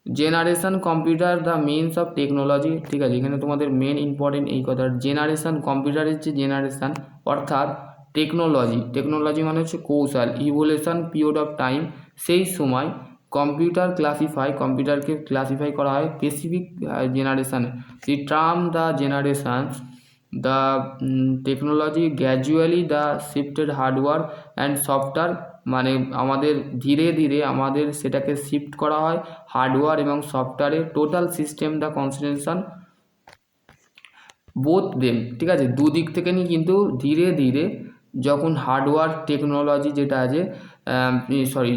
generation computer the means of technology, ঠিক আছে। এখানে তোমাদের মেন ইম্পর্টেন্ট এই কথা, জেনারেশান কম্পিউটারের যে জেনারেশান অর্থাৎ টেকনোলজি মানে হচ্ছে কৌশল, ইভোলিউশন পিরিয়ড অফ টাইম, সেই সময় কম্পিউটারকে ক্লাসিফাই করা হয় স্পেসিফিক জেনারেশানে। The term the generation the technology gradually the shifted hardware and software, মানে আমাদের ধীরে ধীরে আমাদের সেটাকে শিফট করা হয় হার্ডওয়্যার এবং সফটওয়্যারে। Total system the concentration both them, ঠিক আছে, দুদিক থেকে নিয়ে কিন্তু ধীরে ধীরে যখন হার্ডওয়্যার টেকনোলজি যেটা আছে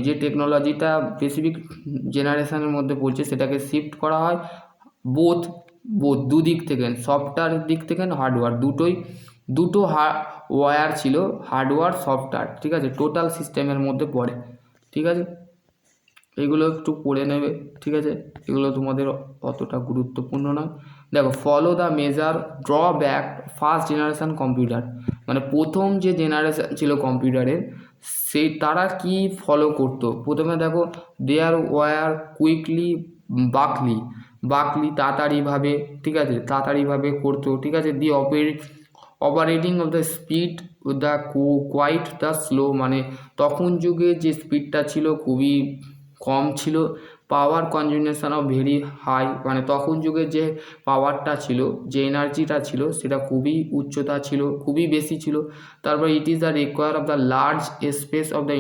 যে টেকনোলজিটা স্পেসিফিক জেনারেশনের মধ্যে পড়ছে সেটাকে শিফট করা হয় বোথ দুদিক থেকে, সফটওয়্যারের দিক থেকে হার্ডওয়্যার, দুটো ওয়্যার ছিল, হার্ডওয়্যার সফটওয়্যার, ঠিক আছে, টোটাল সিস্টেমের মধ্যে পড়ে, ঠিক আছে। এগুলো একটু পড়ে নেবে, ঠিক আছে, এগুলো তোমাদের অতটা গুরুত্বপূর্ণ নয়। দেখো follow the measure drawback first generation computer, মানে প্রথম যে জেনারেশান ছিল কম্পিউটারের সেই তারা কি ফলো করতো। প্রথমে দেখো দেয়ার ওয়্যার কুইকলি বাকলি তাড়াতাড়িভাবে, ঠিক আছে, তাড়াতাড়িভাবে করতো, ঠিক আছে। The operating of the speed the quite the slow, মানে তখন যুগে যে স্পিডটা ছিল খুবই কম ছিল। Power consumption of very high, মানে তখন যুগে যে পাওয়ারটা ছিল, যে এনার্জিটা ছিল সেটা খুবই উচ্চতা ছিল, খুবই বেশি ছিল। তারপর ইট is the require of the large space of the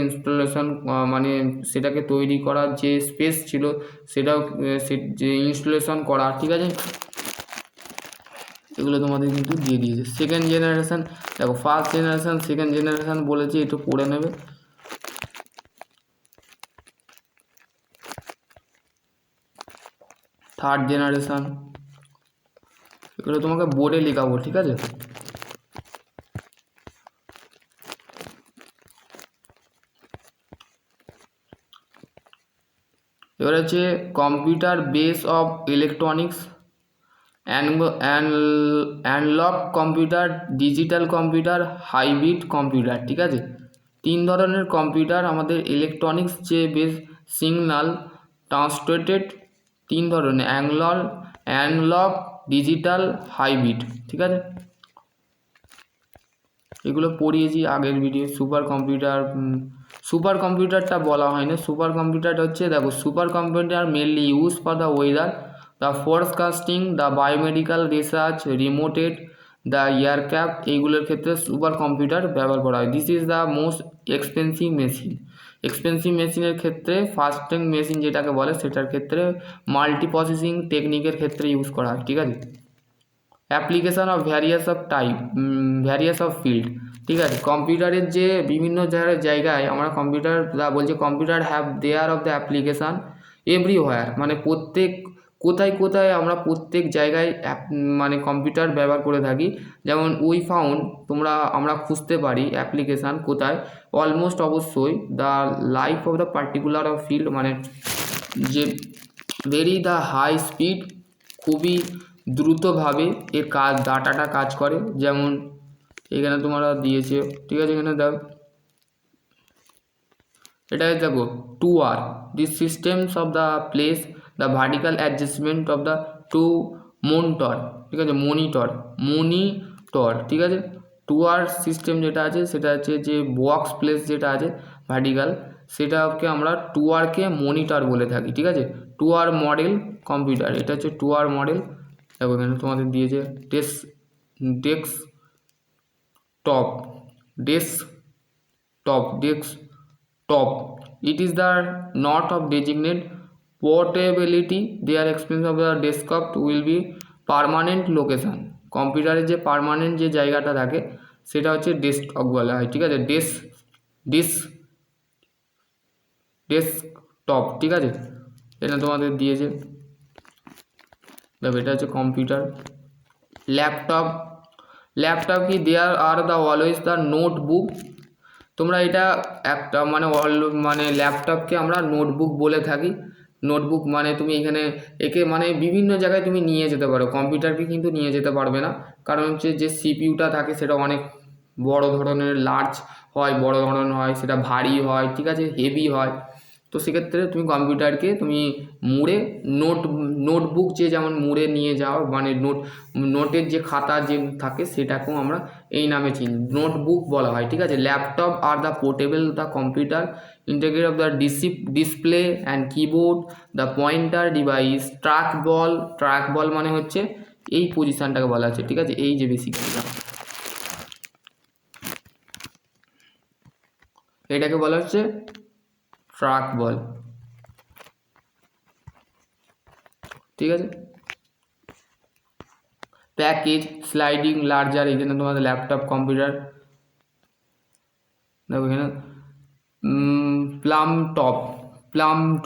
installation, মানে সেটাকে তৈরি করার যে স্পেস ছিল সেটাও যে ইনস্টলেশন করা, ঠিক আছে। এগুলো তোমাদের কিন্তু দিয়ে দিয়েছে। সেকেন্ড জেনারেশান, দেখো ফার্স্ট জেনারেশান সেকেন্ড জেনারেশান বলেছি, একটু পড়ে নেবে। থার্ড জেনারেশান, এগুলো তোমাকে বোর্ডে লেখাবো, ঠিক আছে। এবার হচ্ছে computer base of electronics, analogue computer, digital computer, hybrid computer, ঠিক আছে। তিন ধরনের কম্পিউটার আমাদের ইলেকট্রনিক্স যে বেস সিগন্যাল ট্রান্সলেটেড, তিন ধরনের অ্যানালগ ডিজিটাল হাইব্রিড, ঠিক আছে। এগুলো পড়িয়েছি আগের ভিডিও। সুপার কম্পিউটারটা বলা হয় না, সুপার কম্পিউটারটা হচ্ছে দেখো super computer mainly use for the weather, the forecasting, the biomedical research, রিমোটেড, the aircraft, এইগুলোর ক্ষেত্রে সুপার কম্পিউটার ব্যবহার করা হয়। This is the most expensive মেশিনের ক্ষেত্রে ফাস্টিং মেশিন যেটাকে বলে সেটার ক্ষেত্রে মাল্টি প্রসেসিং টেকনিকের ক্ষেত্রে ইউজ করা হয়, ঠিক আছে। Application of various of field, ঠিক আছে। কম্পিউটারের যে বিভিন্ন জায়গায় আমরা computer have their of the application everywhere, মানে কোথায় আমরা প্রত্যেক জায়গায় মানে কম্পিউটার ব্যবহার করে থাকি। যেমন আমরা খুঁজতে পারি অ্যাপ্লিকেশান কোথায়, অলমোস্ট অবশ্যই the life of the particular of field, মানে যে দ্য হাই স্পিড, খুবই দ্রুতভাবে ডাটাটা কাজ করে। যেমন এখানে তোমরা দিয়েছে, ঠিক আছে, এখানে এটাই দেখো 2R, the systems of the place, the vertical adjustment of the two monitor, ঠিক আছে, মনিটর, ঠিক আছে। 2R সিস্টেম যেটা আছে সেটা হচ্ছে যে বক্স প্লেস যেটা আছে ভার্টিক্যাল, সেটাকে আমরা 2Rকে মনিটর বলে থাকি, ঠিক আছে। 2R মডেল কম্পিউটার, এটা হচ্ছে 2R মডেল। দেখো এখানে তোমাদের দিয়েছে desktop top. It is the not of designate portability. Their experience of the desktop will be permanent location. কম্পিউটারের যে পার্মানেন্ট যে জায়গাটা থাকে সেটা হচ্ছে ডেস্কটপ বলা হয়, ঠিক আছে, ডেস্কটপ, ঠিক আছে, এটা তোমাদের দিয়েছে। দেখো এটা হচ্ছে কম্পিউটার। ল্যাপটপ কি, there are the always the notebook. তোমরা এটা একটা মানে ল্যাপটপকে আমরা নোটবুক বলে থাকি। নোটবুক মানে তুমি এখানে একে মানে বিভিন্ন জায়গায় তুমি নিয়ে যেতে পারো, কম্পিউটারকে কিন্তু নিয়ে যেতে পারবে না, কারণ হচ্ছে যে সিপিইউটা থাকে সেটা অনেক বড় ধরনের লার্জ হয়, বড় ধরনের হয়, সেটা ভারী হয়, ঠিক আছে, হেভি হয়। তো সেক্ষেত্রে তুমি কম্পিউটারকে তুমি মুড়ে নোটবুক যে যেমন মুড়ে নিয়ে যাও, মানে নোটের যে খাতা যে থাকে সেটাকেও আমরা এই নামে চিনি, নোটবুক বলা হয়, ঠিক আছে। Laptop are the portable the computer integrate of the display and keyboard the pointer device track ball মানে হচ্ছে এই পজিশানটাকে বলা হচ্ছে, ঠিক আছে, এই যে বেসিকটা এটাকে বলা হচ্ছে ট্র্যাক বল, ঠিক আছে। প্যাকেজ স্লাইডিং লার্জার, এখানে তোমাদের ল্যাপটপ কম্পিউটার, দেখো এখানে প্লাম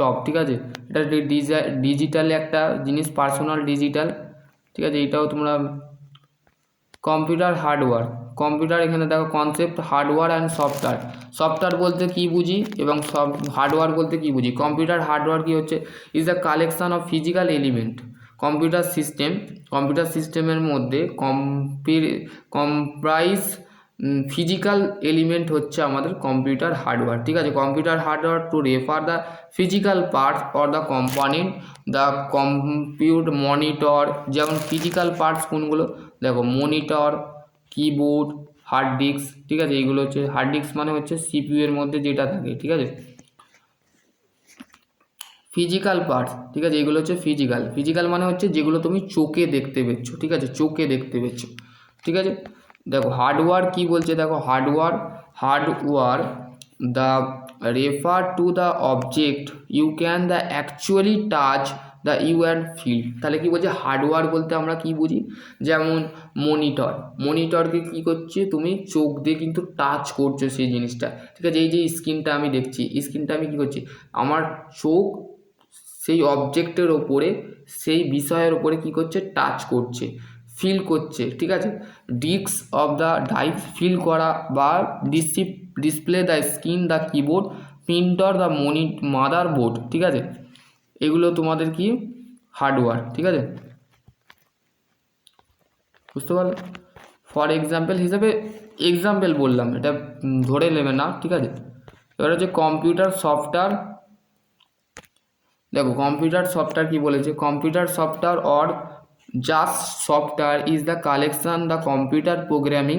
টপ, ঠিক আছে, এটা ডিজিটাল একটা জিনিস, পার্সোনাল ডিজিটাল, ঠিক আছে। এটাও তোমরা কম্পিউটার কম্পিউটার এখানে দেখো কনসেপ্ট হার্ডওয়্যার অ্যান্ড সফটওয়্যার বলতে কি বুঝি এবং হার্ডওয়্যার বলতে কি বুঝি। হার্ডওয়্যার কি হচ্ছে, is the collection of physical element. Computer সিস্টেমের মধ্যে কম্প্রাইজ ফিজিক্যাল এলিমেন্ট হচ্ছে আমাদের কম্পিউটার হার্ডওয়্যার, ঠিক আছে। Computer hardware two refer the physical parts or the component the monitor, যেমন ফিজিক্যাল পার্টস কোনগুলো, দেখো মনিটর, কিবোর্ড, হার্ড ডিস্ক, ঠিক আছে, এইগুলো হচ্ছে হার্ড ডিস্ক মানে হচ্ছে সিপিইউ এর মধ্যে যেটা থাকে, ঠিক আছে। ফিজিক্যাল পার্টস, ঠিক আছে, এগুলো হচ্ছে ফিজিক্যাল মানে হচ্ছে যেগুলো তুমি চোখে দেখতে পেয়েছো, ঠিক আছে, ঠিক আছে। দেখো হার্ডওয়্যার কি বলছে, দেখো hardware the refer to the object you can the actually touch the you and feel. তাহলে কি বলছে, হার্ডওয়্যার বলতে আমরা কি বুঝি, যেমন মনিটরকে কি করছে, তুমি চোখ দিয়ে কিন্তু টাচ করছো সেই জিনিসটা, ঠিক আছে। এই যে স্ক্রিনটা আমি দেখছি, স্ক্রিনটা আমি কি করছি, আমার চোখ সেই অবজেক্টের ওপরে, সেই বিষয়ের ওপরে কি করছে, টাচ করছে, ফিল করছে, ঠিক আছে। Disk of the dice, feel করা, বা display the screen the keyboard, printer the motherboard, ঠিক আছে, এগুলো তোমাদের কি হার্ডওয়্যার, ঠিক আছে, বুঝতে পারলে। ফর এক্সাম্পল হিসেবে এক্সাম্পল বললাম, এটা ধরে নেবে না, ঠিক আছে। এবার হচ্ছে কম্পিউটার সফটওয়্যার। দেখো কম্পিউটার সফটওয়্যার কি বলেছে, computer software or just software is the collection the computer programming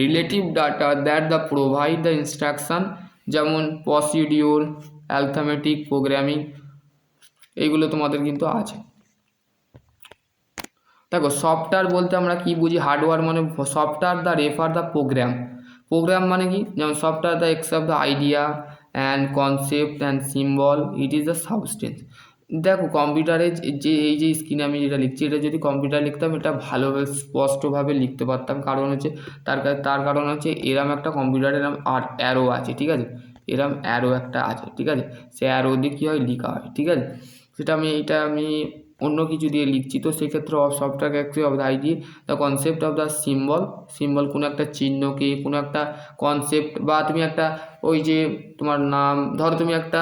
relative data that the provide the instruction, যেমন প্রসিডিওর, অ্যালফাবেটিক প্রোগ্রামিং, এইগুলো তোমাদের কিন্তু আছে। দেখো সফটওয়্যার বলতে আমরা কি বুঝি, হার্ডওয়্যার মানে software the refer the program মানে কি, যেমন software the except the idea and concept and symbol, it is the substance. দেখো কম্পিউটারে যে এই যে স্ক্রিনে আমি যেটা লিখছি, এটা যদি কম্পিউটার লিখতাম এটা ভালোভাবে স্পষ্টভাবে লিখতে পারতাম, কারণ হচ্ছে তার কারণ হচ্ছে এরম একটা কম্পিউটারে এরম অ্যারো আছে, ঠিক আছে, এরম অ্যারো একটা আছে, ঠিক আছে, সে অ্যারো দিয়ে কী হয়, লেখা হয়, ঠিক আছে। সেটা আমি অন্য কিছু দিয়ে লিখছি, তো সেক্ষেত্রে software access of the ID the concept of the symbol কোনো একটা চিহ্নকে, কোনো একটা কনসেপ্ট, বা তুমি একটা ওই যে তোমার নাম, ধরো তুমি একটা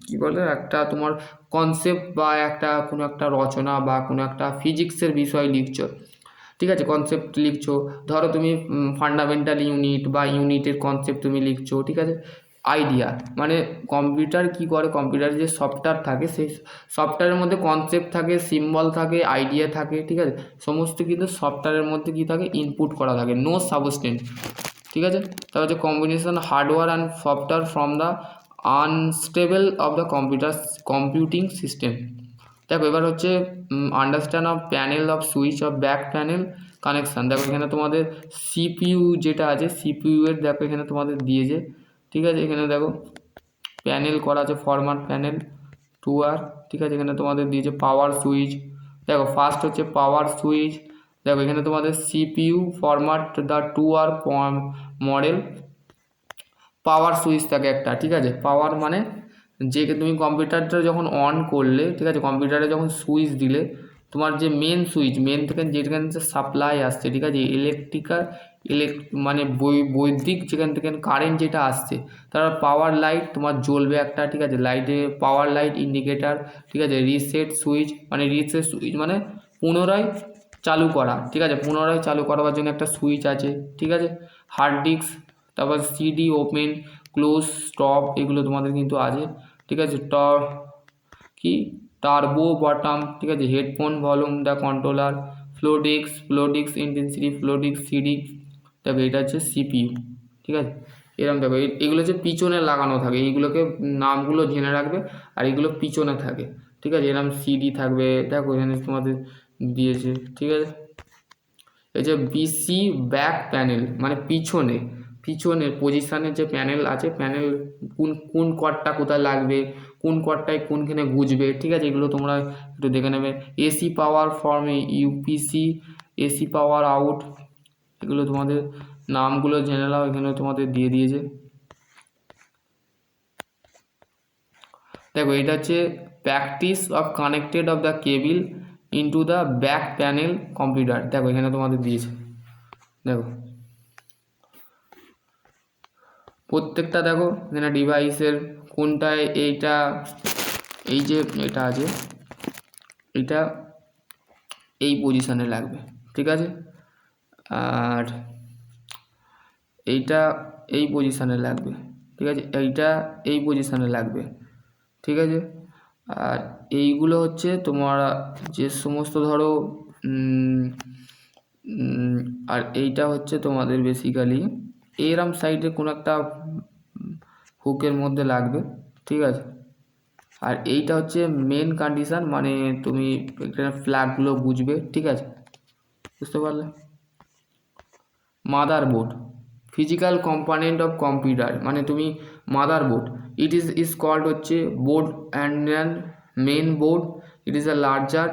কী বলে একটা তোমার কনসেপ্ট বা একটা কোনো একটা রচনা বা কোনো একটা ফিজিক্সের বিষয় লিখছো, ঠিক আছে, কনসেপ্ট লিখছো, ধরো তুমি ফান্ডামেন্টাল ইউনিট বা ইউনিটের কনসেপ্ট তুমি লিখছো, ঠিক আছে। আইডিয়া মানে কম্পিউটার কি করে, কম্পিউটারে যে সফটওয়্যার থাকে সেই সফটওয়্যারের মধ্যে কনসেপ্ট থাকে, সিম্বল থাকে, আইডিয়া থাকে, ঠিক আছে, সমস্ত কিন্তু সফটওয়্যারের মধ্যে কি থাকে, ইনপুট করা থাকে, নো সাবস্টেন্স, ঠিক আছে। তাহলে হচ্ছে combination hardware and software from the unstable of the computing system. দেখো এবার হচ্ছে understand of panel off switch off back panel connection. দেখো এখানে তোমাদের সিপিইউ যেটা আছে, সিপিইউ এর দেখো এখানে তোমাদের দিয়েছে, ঠিক আছে। এখানে দেখো প্যানেল করা আছে, ফরম্যাট প্যানেল 2R, ঠিক আছে। এখানে তোমাদের দিয়েছে পাওয়ার সুইচ। দেখো ফার্স্ট হচ্ছে পাওয়ার সুইচ। দেখো এখানে তোমাদের CPU format the 2R model power switch থাকে একটা, ঠিক আছে। পাওয়ার মানে যে তুমি কম্পিউটারটা যখন অন করলে, ঠিক আছে, কম্পিউটারে যখন সুইচ দিলে তোমার যে মেন সুইচ, মেন থেকে যেখানে সাপ্লাই আসছে, ঠিক আছে, মানে বৈদ্যুতিক যেখান থেকে কারেন্ট যেটা আসছে, তার পাওয়ার লাইট তোমার জ্বলবে একটা, ঠিক আছে। লাইটে পাওয়ার লাইট ইন্ডিকেটার, ঠিক আছে। রিসেট সুইচ মানে পুনরায় চালু করা, ঠিক আছে, পুনরায় চালু করার জন্য একটা সুইচ আছে, ঠিক আছে। হার্ড ডিস্ক, তারপর সিডি ওপেন ক্লোজ স্টপ, এগুলো তোমাদের কিন্তু আছে, ঠিক আছে। টার্বো বটম, ঠিক আছে। Headphone volume the controller, flow disk intensity, flow disk CD. দেখো এটা হচ্ছে সিপিইউ, ঠিক আছে। এরকম দেখো এগুলো হচ্ছে পিছনে লাগানো থাকে, এইগুলোকে নামগুলো জেনে রাখবে, আর এগুলো পিছনে থাকে, ঠিক আছে। এরকম সিডি থাকবে, দেখো এখানে তোমাদের দিয়েছে, ঠিক আছে। এই যে বিসি ব্যাক প্যানেল মানে পিছনের পজিশানের যে প্যানেল আছে, প্যানেল কোন কর্ডটা কোথায় লাগবে, কোন কর্ডটায় কোনখানে গুজবে, ঠিক আছে, এগুলো তোমরা একটু দেখে নেবে। AC power from UPC, AC power out, এগুলো তোমাদের নামগুলো জেনে নাও, এখানে তোমাদের দিয়ে দিয়েছে। দেখো এটা হচ্ছে practice of connected of the cable into the back panel computer. দেখো এখানে তোমাদের দিয়েছে, দেখো প্রত্যেকটা দেখো এখানে ডিভাইসের কোনটায় এইটা, এই যে এটা আছে, এটা এই পজিশানে লাগবে, ঠিক আছে। আর এইটা এই পজিশানে লাগবে, ঠিক আছে। এইটা এই পজিশানে লাগবে, ঠিক আছে। আর এইগুলো হচ্ছে তোমার যে সমস্ত ধরো আর এইটা হচ্ছে তোমাদের বেসিক্যালি এরম সাইডে কোনো একটা হুকের মধ্যে লাগবে, ঠিক আছে। আর এইটা হচ্ছে মেন কন্ডিশান, মানে তুমি এখানে ফ্ল্যাগগুলো বুঝবে, ঠিক আছে, বুঝতে পারলে। Motherboard, physical component of computer, মানে তুমি মাদারবোর্ড, ইট ইজ কল্ড হচ্ছে board and main board, it is a larger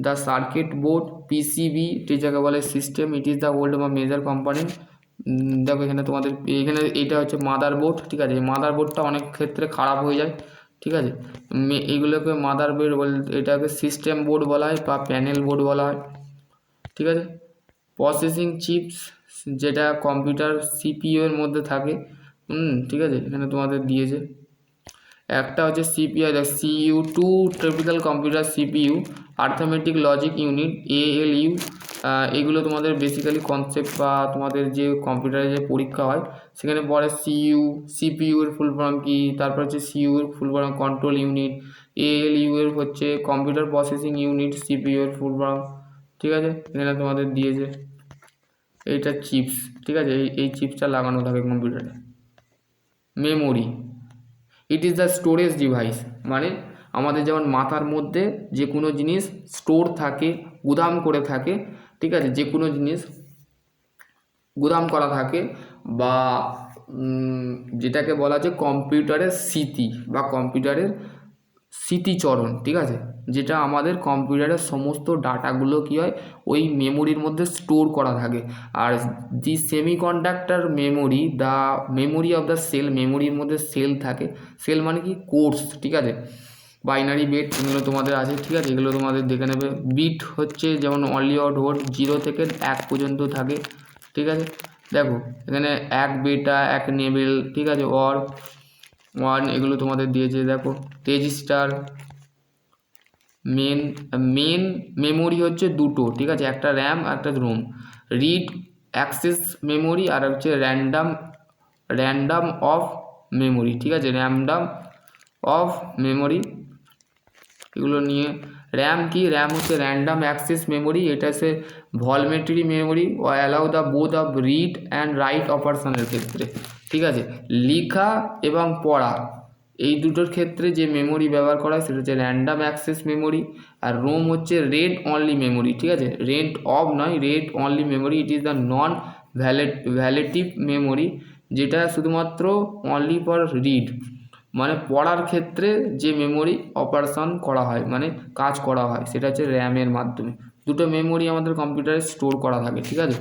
the circuit board PCB, ঠিক যাকে বলে system, it is the old বা মেজর কম্পোনেন্ট। দেখো এখানে তোমাদের এখানে এইটা হচ্ছে মাদারবোর্ড, ঠিক আছে। মাদারবোর্ডটা অনেক ক্ষেত্রে খারাপ হয়ে যায়, ঠিক আছে। এইগুলোকে মাদারবোর্ড এটাকে সিস্টেম বোর্ড বলা হয় বা প্যানেল বোর্ড বলা হয়, ঠিক আছে। প্রসেসিং চিপস, যেটা কম্পিউটার সিপিইউ এর মধ্যে থাকে, ঠিক আছে, এখানে তোমাদের দিয়েছে। একটা হচ্ছে CPU, CU2 typical computer CPU, arithmetic logic unit ALU, এগুলো তোমাদের বেসিক্যালি কনসেপ্ট বা তোমাদের যে কম্পিউটারে যে পরীক্ষা হয় সেখানে পরে CPU এর ফুল ফর্ম কি, তারপর হচ্ছে CU এর full form control unit, ALU এর হচ্ছে কম্পিউটার প্রসেসিং ইউনিট, CPU এর ফুল ফর্ম, ঠিক আছে। এখানে তোমাদের দিয়েছে এইটা চিপস, ঠিক আছে, এই চিপসটা লাগানো থাকে কম্পিউটারে। Memory, it is the storage device, মানে আমাদের যেমন মাথার মধ্যে যে কোনো জিনিস স্টোর থাকে, গুদাম করে থাকে, ঠিক আছে, যে কোনো জিনিস গুদাম করা থাকে, বা যেটাকে বলা হচ্ছে কম্পিউটারের স্মৃতি বা কম্পিউটারের স্মৃতিচরণ, ঠিক আছে, যেটা আমাদের কম্পিউটারের সমস্ত ডাটাগুলো কী হয় ওই মেমোরির মধ্যে স্টোর করা থাকে। আর the semiconductor memory, the memory of the cell, মেমোরির মধ্যে সেল থাকে, সেল মানে কি কোর্স, ঠিক আছে। বাইনারি বিট এগুলো তোমাদের আছে, ঠিক আছে, এগুলো তোমাদের দেখে নেবে। বিট হচ্ছে যেমন অনলি অর ডট 0 থেকে 1 পর্যন্ত থাকে, ঠিক আছে। দেখো এখানে 1 বেটা 1 নেবেল, ঠিক আছে, অর 1, এগুলো তোমাদের দিয়েছে। দেখো রেজিস্টার, মেন মেমোরি হচ্ছে দুটো, ঠিক আছে, একটা র্যাম একটা রোম। রিড অ্যাক্সেস মেমোরি আর হচ্ছে র্যান্ডাম অফ মেমোরি, ঠিক আছে, র্যান্ডাম অফ মেমোরি, এগুলো নিয়ে। র্যাম কি, র্যাম হচ্ছে র্যান্ডাম অ্যাক্সেস মেমোরি, এটা হচ্ছে ভলমেটরি মেমোরি ও allow the both of read and write অপারেশনের ক্ষেত্রে, ঠিক আছে, লেখা এবং পড়া এই দুটোর ক্ষেত্রে যে মেমোরি ব্যবহার করা হয় সেটা হচ্ছে র্যান্ডাম অ্যাক্সেস মেমোরি, আর রোম হচ্ছে রেড অনলি মেমোরি, ঠিক আছে, রেড অফ নয়, read only memory. It is the non volatile memory, যেটা শুধুমাত্র অনলি ফর রিড, মানে পড়ার ক্ষেত্রে যে মেমোরি অপারেশন করা হয়, মানে কাজ করা হয়, সেটা হচ্ছে র্যামের মাধ্যমে। দুটো মেমোরি আমাদের কম্পিউটারে স্টোর করা থাকে, ঠিক আছে।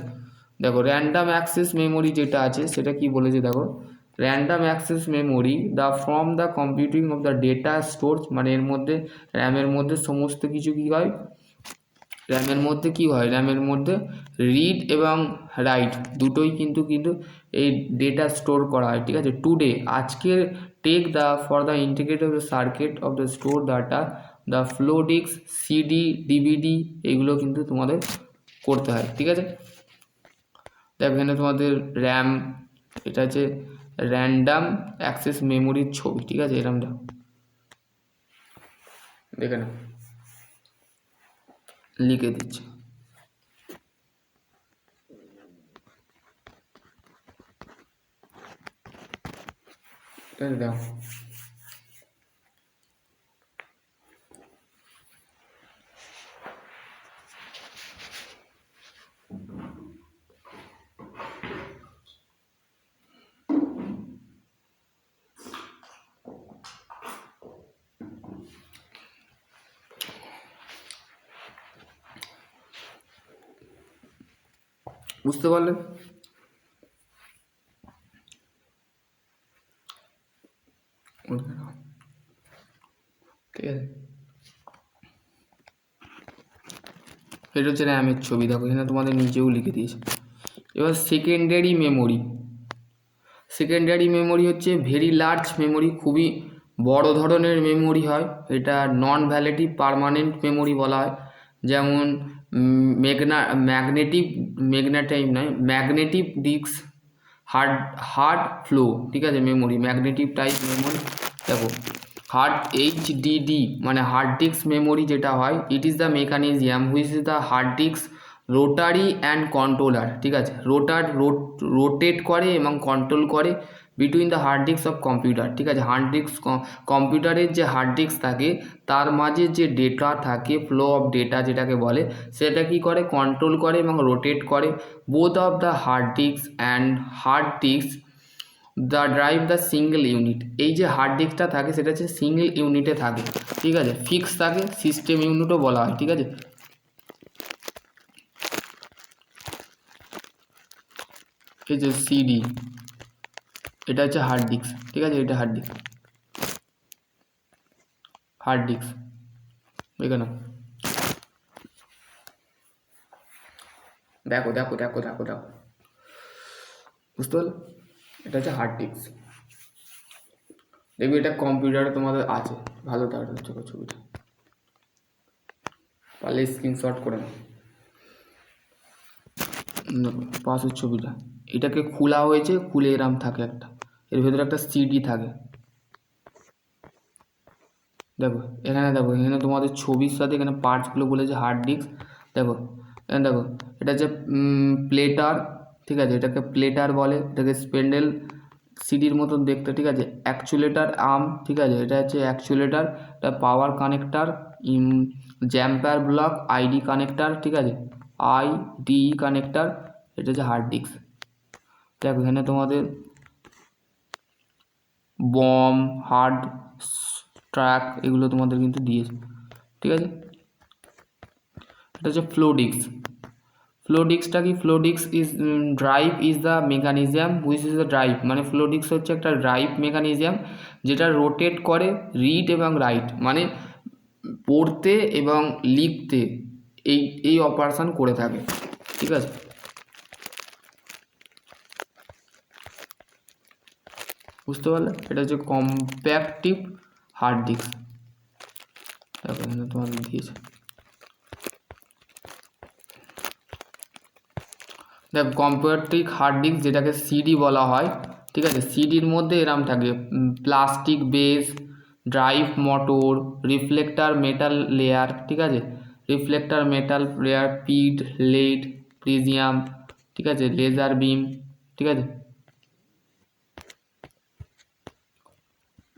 দেখো র্যান্ডাম অ্যাক্সেস মেমোরি যেটা আছে সেটা কি বলেছে দেখো, random access memory the from the computing of the data stores, মানে এর মধ্যে র্যামের মধ্যে সমস্ত কিছু কী হয়, র্যামের মধ্যে কি হয়, র্যামের মধ্যে রিড এবং রাইট দুটোই কিন্তু এই ডেটা স্টোর করা হয়, ঠিক আছে। টুডে আজকের take the for the integrate of the circuit of the store data the flow disk, CD, DVD, এগুলো কিন্তু তোমাদের করতে হয়, ঠিক আছে। দেখো এখানে তোমাদের র্যাম, এটা হচ্ছে র্যান্ডাম অ্যাক্সেস মেমোরির ছবি, ঠিক আছে, এরকম দেখে না, লিখে দিচ্ছি। দেখো বুঝতে পারলেন? ঠিক আছে, এটা হচ্ছে র্যামের ছবি। দেখো এখানে তোমাদের নিচেও লিখে দিয়েছে। এবার সেকেন্ডারি মেমোরি, সেকেন্ডারি মেমোরি হচ্ছে ভেরি লার্জ মেমোরি, খুবই বড় ধরনের মেমোরি হয়। এটা নন ভ্যালিটিভ পার্মানেন্ট মেমোরি বলা হয়। যেমন ম্যাগনেটিক ডিস্ক, হার্ড ফ্লো, ঠিক আছে, মেমোরি ম্যাগনেটিক টাইপ মেমোরি। দেখো HDD মানে হার্ড ডিস্ক মেমোরি যেটা হয়, it is the mechanism which is the hard disk rotary and controller, ঠিক আছে, রোটেট করে এবং কন্ট্রোল করে between the hard disk of computer, ঠিক আছে। হার্ড ডিস্ক কম্পিউটারের যে হার্ড ডিস্ক থাকে তার মাঝে যে ডেটা থাকে, ফ্লো অফ ডেটা যেটাকে বলে, সেটা কি করে, কন্ট্রোল করে এবং রোটেট করে। Both of the hard disk and hard disk the drive the single unit, এই যে হার্ড ডিস্কটা থাকে সেটা হচ্ছে সিঙ্গেল ইউনিটে থাকে, ঠিক আছে, ফিক্স থাকে, সিস্টেম ইউনিটও বলা হয়, ঠিক আছে। এই যে সিডি, এটা হচ্ছে হার্ড ডিস্ক, ঠিক আছে, এটা হার্ড ডিস্ক, দেখে না। দেখো দেখো দেখো দেখো দেখো, বুঝতে পারলে? এটা হচ্ছে হার্ড ডিস্ক। দেখবি এটা কম্পিউটারে তোমাদের আছে, ভালো তার ছবিটা পারলে স্ক্রিনশট করে নাও, পাশের ছবিটা। এটাকে খোলা হয়েছে, খুলে এরাম থাকে একটা, এর ভেতরে একটা সিডি থাকে। দেখো এখানে, দেখো এখানে তোমাদের ছবির সাথে এখানে পার্টসগুলো বলেছে হার্ড ডিস্ক। দেখো এখানে দেখো, এটা হচ্ছে প্লেটার, ঠিক আছে, এটাকে প্লেটার বলে, এটাকে স্পেন্ডেল সিডির মতন দেখতে, ঠিক আছে। অ্যাকচুয়েটার আর্ম, ঠিক আছে, এটা হচ্ছে অ্যাকচুয়েটার, এটা পাওয়ার কানেক্টার, জ্যাম্পার ব্লক, আইডি কানেক্টার, ঠিক আছে, আইডি কানেক্টার, এটা হচ্ছে হার্ড ডিস্ক। দেখো এখানে তোমাদের বম, হার্ড ট্র্যাক, এগুলো তোমাদের কিন্তু দিয়েছে, ঠিক আছে। এটা হচ্ছে ফ্লো ডিস্ক। ফ্লো ডিস্কটা কি, floppy disk is drive is the mechanism which is the drive, মানে ফ্লো ডিস্ক হচ্ছে একটা ড্রাইভ মেকানিজম যেটা রোটেট করে রিড এবং রাইট, মানে পড়তে এবং লিখতে এই অপারেশন করে থাকে, ঠিক আছে। বুঝতে পারলে? এটা হচ্ছে কম্প্যাক্টিভ হার্ড ডিস্ক। দেখো এখানে তোমাদের দিয়েছে, দেখ কম্প্যাক্টিভ হার্ড ডিস্ক যেটাকে সিডি বলা হয়, ঠিক আছে। সিডির মধ্যে এরম থাকে plastic base, drive motor, reflector metal layer, ঠিক আছে, reflector metal layer, pit, led, prism, ঠিক আছে, লেজার বিম, ঠিক আছে।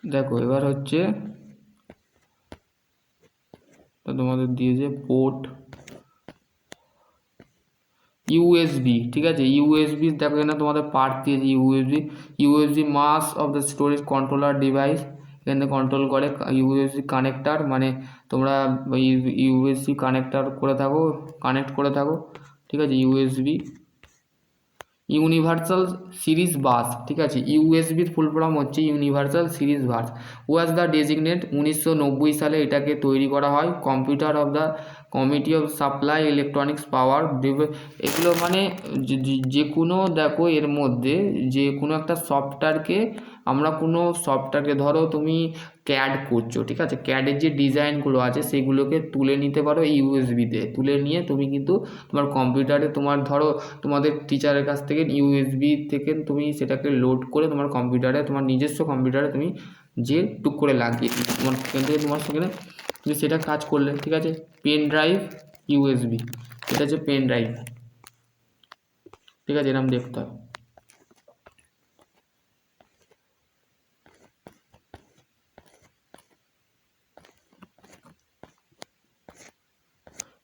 দেখো এবার হচ্ছে তোমাদের দিয়েছে পোর্ট ইউএসবি, ঠিক আছে। ইউএসবি দেখো এখানে তোমাদের পার্ট দিয়েছে USB mass of the storage controller device, এখানে কন্ট্রোল করে ইউএসবি কানেক্টার, মানে তোমরা ইউএসবি কানেক্ট করে থাকো, ঠিক আছে। ইউএসবি ইউনিভার্সাল সিরিজ বাস, ঠিক আছে। ইউএসবির ফুল ফর্ম হচ্ছে universal series bus, was the designate 1990 সালে এটাকে তৈরি করা হয়। Computer of the committee of supply electronics পাওয়ার, এগুলো মানে যে কোনো দেখো এর মধ্যে যে কোনো একটা সফটওয়্যারকে ধরো তুমি ক্যাড করছো, ঠিক আছে। ক্যাডের যে ডিজাইনগুলো আছে সেগুলোকে তুলে নিতে পারো ইউএসবিতে, তুলে নিয়ে তুমি কিন্তু তোমার কম্পিউটারে ধরো তোমাদের টিচারের কাছ থেকে ইউএসবি থেকে তুমি সেটাকে লোড করে তোমার নিজস্ব কম্পিউটারে তুমি যে টুক করে লাগিয়ে তোমার সেখানে তুমি সেটা কাজ করলে, ঠিক আছে। পেন ড্রাইভ ইউএসবি, এটা হচ্ছে পেন ড্রাইভ, ঠিক আছে। এরকম দেখতে হয়।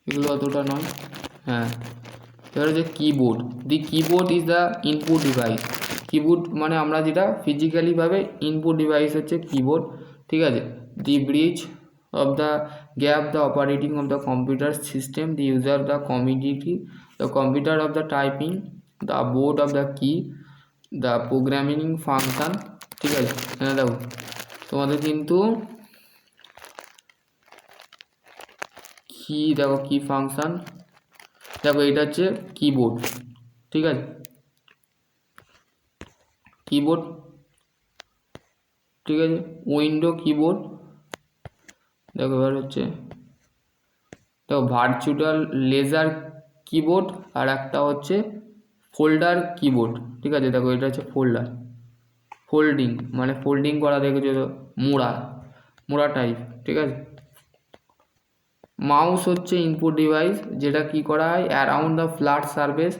এগুলো অতটা নয়। হ্যাঁ, এবার হচ্ছে keyboard. The keyboard is the input device. Keyboard মানে আমরা যেটা ফিজিক্যালিভাবে ইনপুট ডিভাইস হচ্ছে কিবোর্ড, ঠিক আছে। দি bridge of the gap the operating of the computer system, the user the the computer of the typing, the board of the কি, the programming function, ঠিক আছে। হ্যাঁ দেখো তোমাদের কিন্তু কি ফাংশন, দেখো এটা হচ্ছে কিবোর্ড, ঠিক আছে। কিবোর্ড, ঠিক আছে। উইন্ডো কিবোর্ড, দেখো এবার হচ্ছে দেখো ভার্চুয়াল লেজার কিবোর্ড, আর একটা হচ্ছে ফোল্ডার কিবোর্ড, ঠিক আছে। দেখো এটা হচ্ছে ফোল্ডিং মানে ফোল্ডিং করা, দেখেছো তো, মোড়া টাইপ, ঠিক আছে। মাউস হচ্ছে ইনপুট ডিভাইস, যেটা কি করা হয় অ্যারাউন্ড দ্য ফ্ল্যাট সারফেস,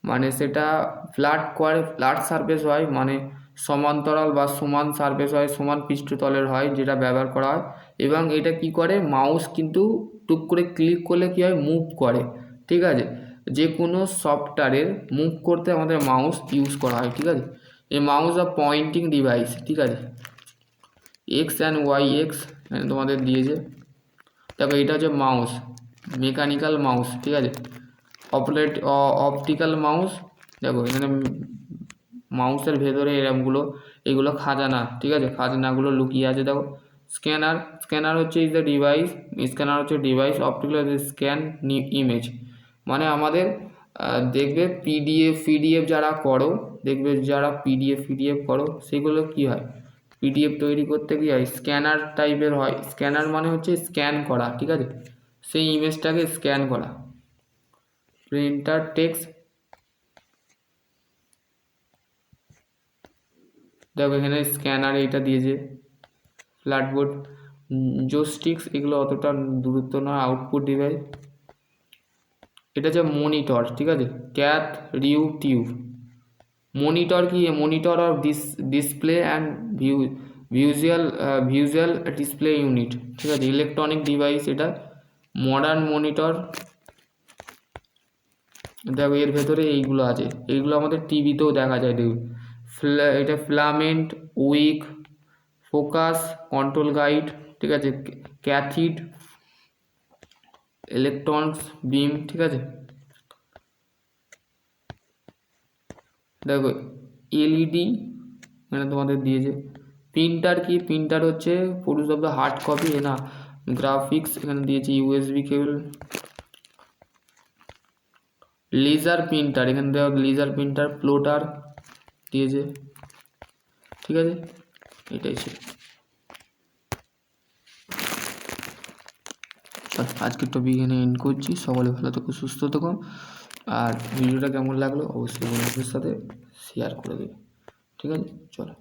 মানে সেটা ফ্ল্যাট সারফেস হয়, মানে সমান্তরাল বা সমান সারফেস হয়, সমান পৃষ্ঠতলের হয়, যেটা ব্যবহার করা হয়। এবং এটা কি করে, মাউস কিন্তু টুক করে ক্লিক করলে কি হয়, মুভ করে, ঠিক আছে। যে কোনো সফটওয়্যারের মুভ করতে আমাদের মাউস ইউজ করা হয়, ঠিক আছে। এই মাউস আর পয়েন্টিং ডিভাইস, ঠিক আছে। এক্স অ্যান্ড ওয়াই এক্স তোমাদের দিয়েছে। দেখো এটা হচ্ছে মাউস, মেকানিক্যাল মাউস, ঠিক আছে। অপটিক্যাল মাউস, দেখো এখানে মাউসের ভেতরে এগুলো খাজানা, ঠিক আছে, খাজানাগুলো লুকিয়ে আছে। দেখো স্ক্যানার হচ্ছে ডিভাইস, অপটিক্যাল স্ক্যান ইমেজ, মানে আমাদের দেখবে পিডিএফ যারা পিডিএফ করো সেগুলো কি হয়, পিডিএফ তৈরি করতে কি হয়, স্ক্যানার টাইপের হয়। স্ক্যানার মানে হচ্ছে স্ক্যান করা, ঠিক আছে, সেই ইমেজটাকে স্ক্যান করা। প্রিন্টার টেক্সট, দেখো এখানে স্ক্যানার এইটা দিয়েছে। ফ্ল্যাটবোর্ড, জোস্টিক্স, এগুলো অতটা দূরত্ব নয়। আউটপুট ডিভাইস, এটা হচ্ছে মনিটর, ঠিক আছে। ক্যাথ রিউ টিউব, মনিটর কি, monitor of display and visual display unit, ঠিক আছে। ইলেকট্রনিক ডিভাইস, এটা মডার্ন মনিটর। দেখো এর ভেতরে এইগুলো আছে, এইগুলো আমাদের টিভিতেও দেখা যায়, দেখুন। এটা filament, wick, focus, control guide, ঠিক আছে। ক্যাথিড, ইলেকট্রনস বিম, ঠিক আছে। দেখো এলইডি মানে তোমাদের দিয়েছে। প্রিন্টার কি, প্রিন্টার হচ্ছে produce of the hard copy, না গ্রাফিক্স এখানে দিয়েছে। ইউএসবি কেবল, লেজার প্রিন্টার, এখানে দেওয়া লেজার প্রিন্টার, প্লটার দিয়েছে, ঠিক আছে। এটাই ছিল আজকের টপিক, এখানে এন্ড করছি। সকলে ভালো থেকো, সুস্থ থেকো, আর ভিডিওটা কেমন লাগলো অবশ্যই বন্ধুদের সাথে শেয়ার করে দেবে, ঠিক আছে। চলো।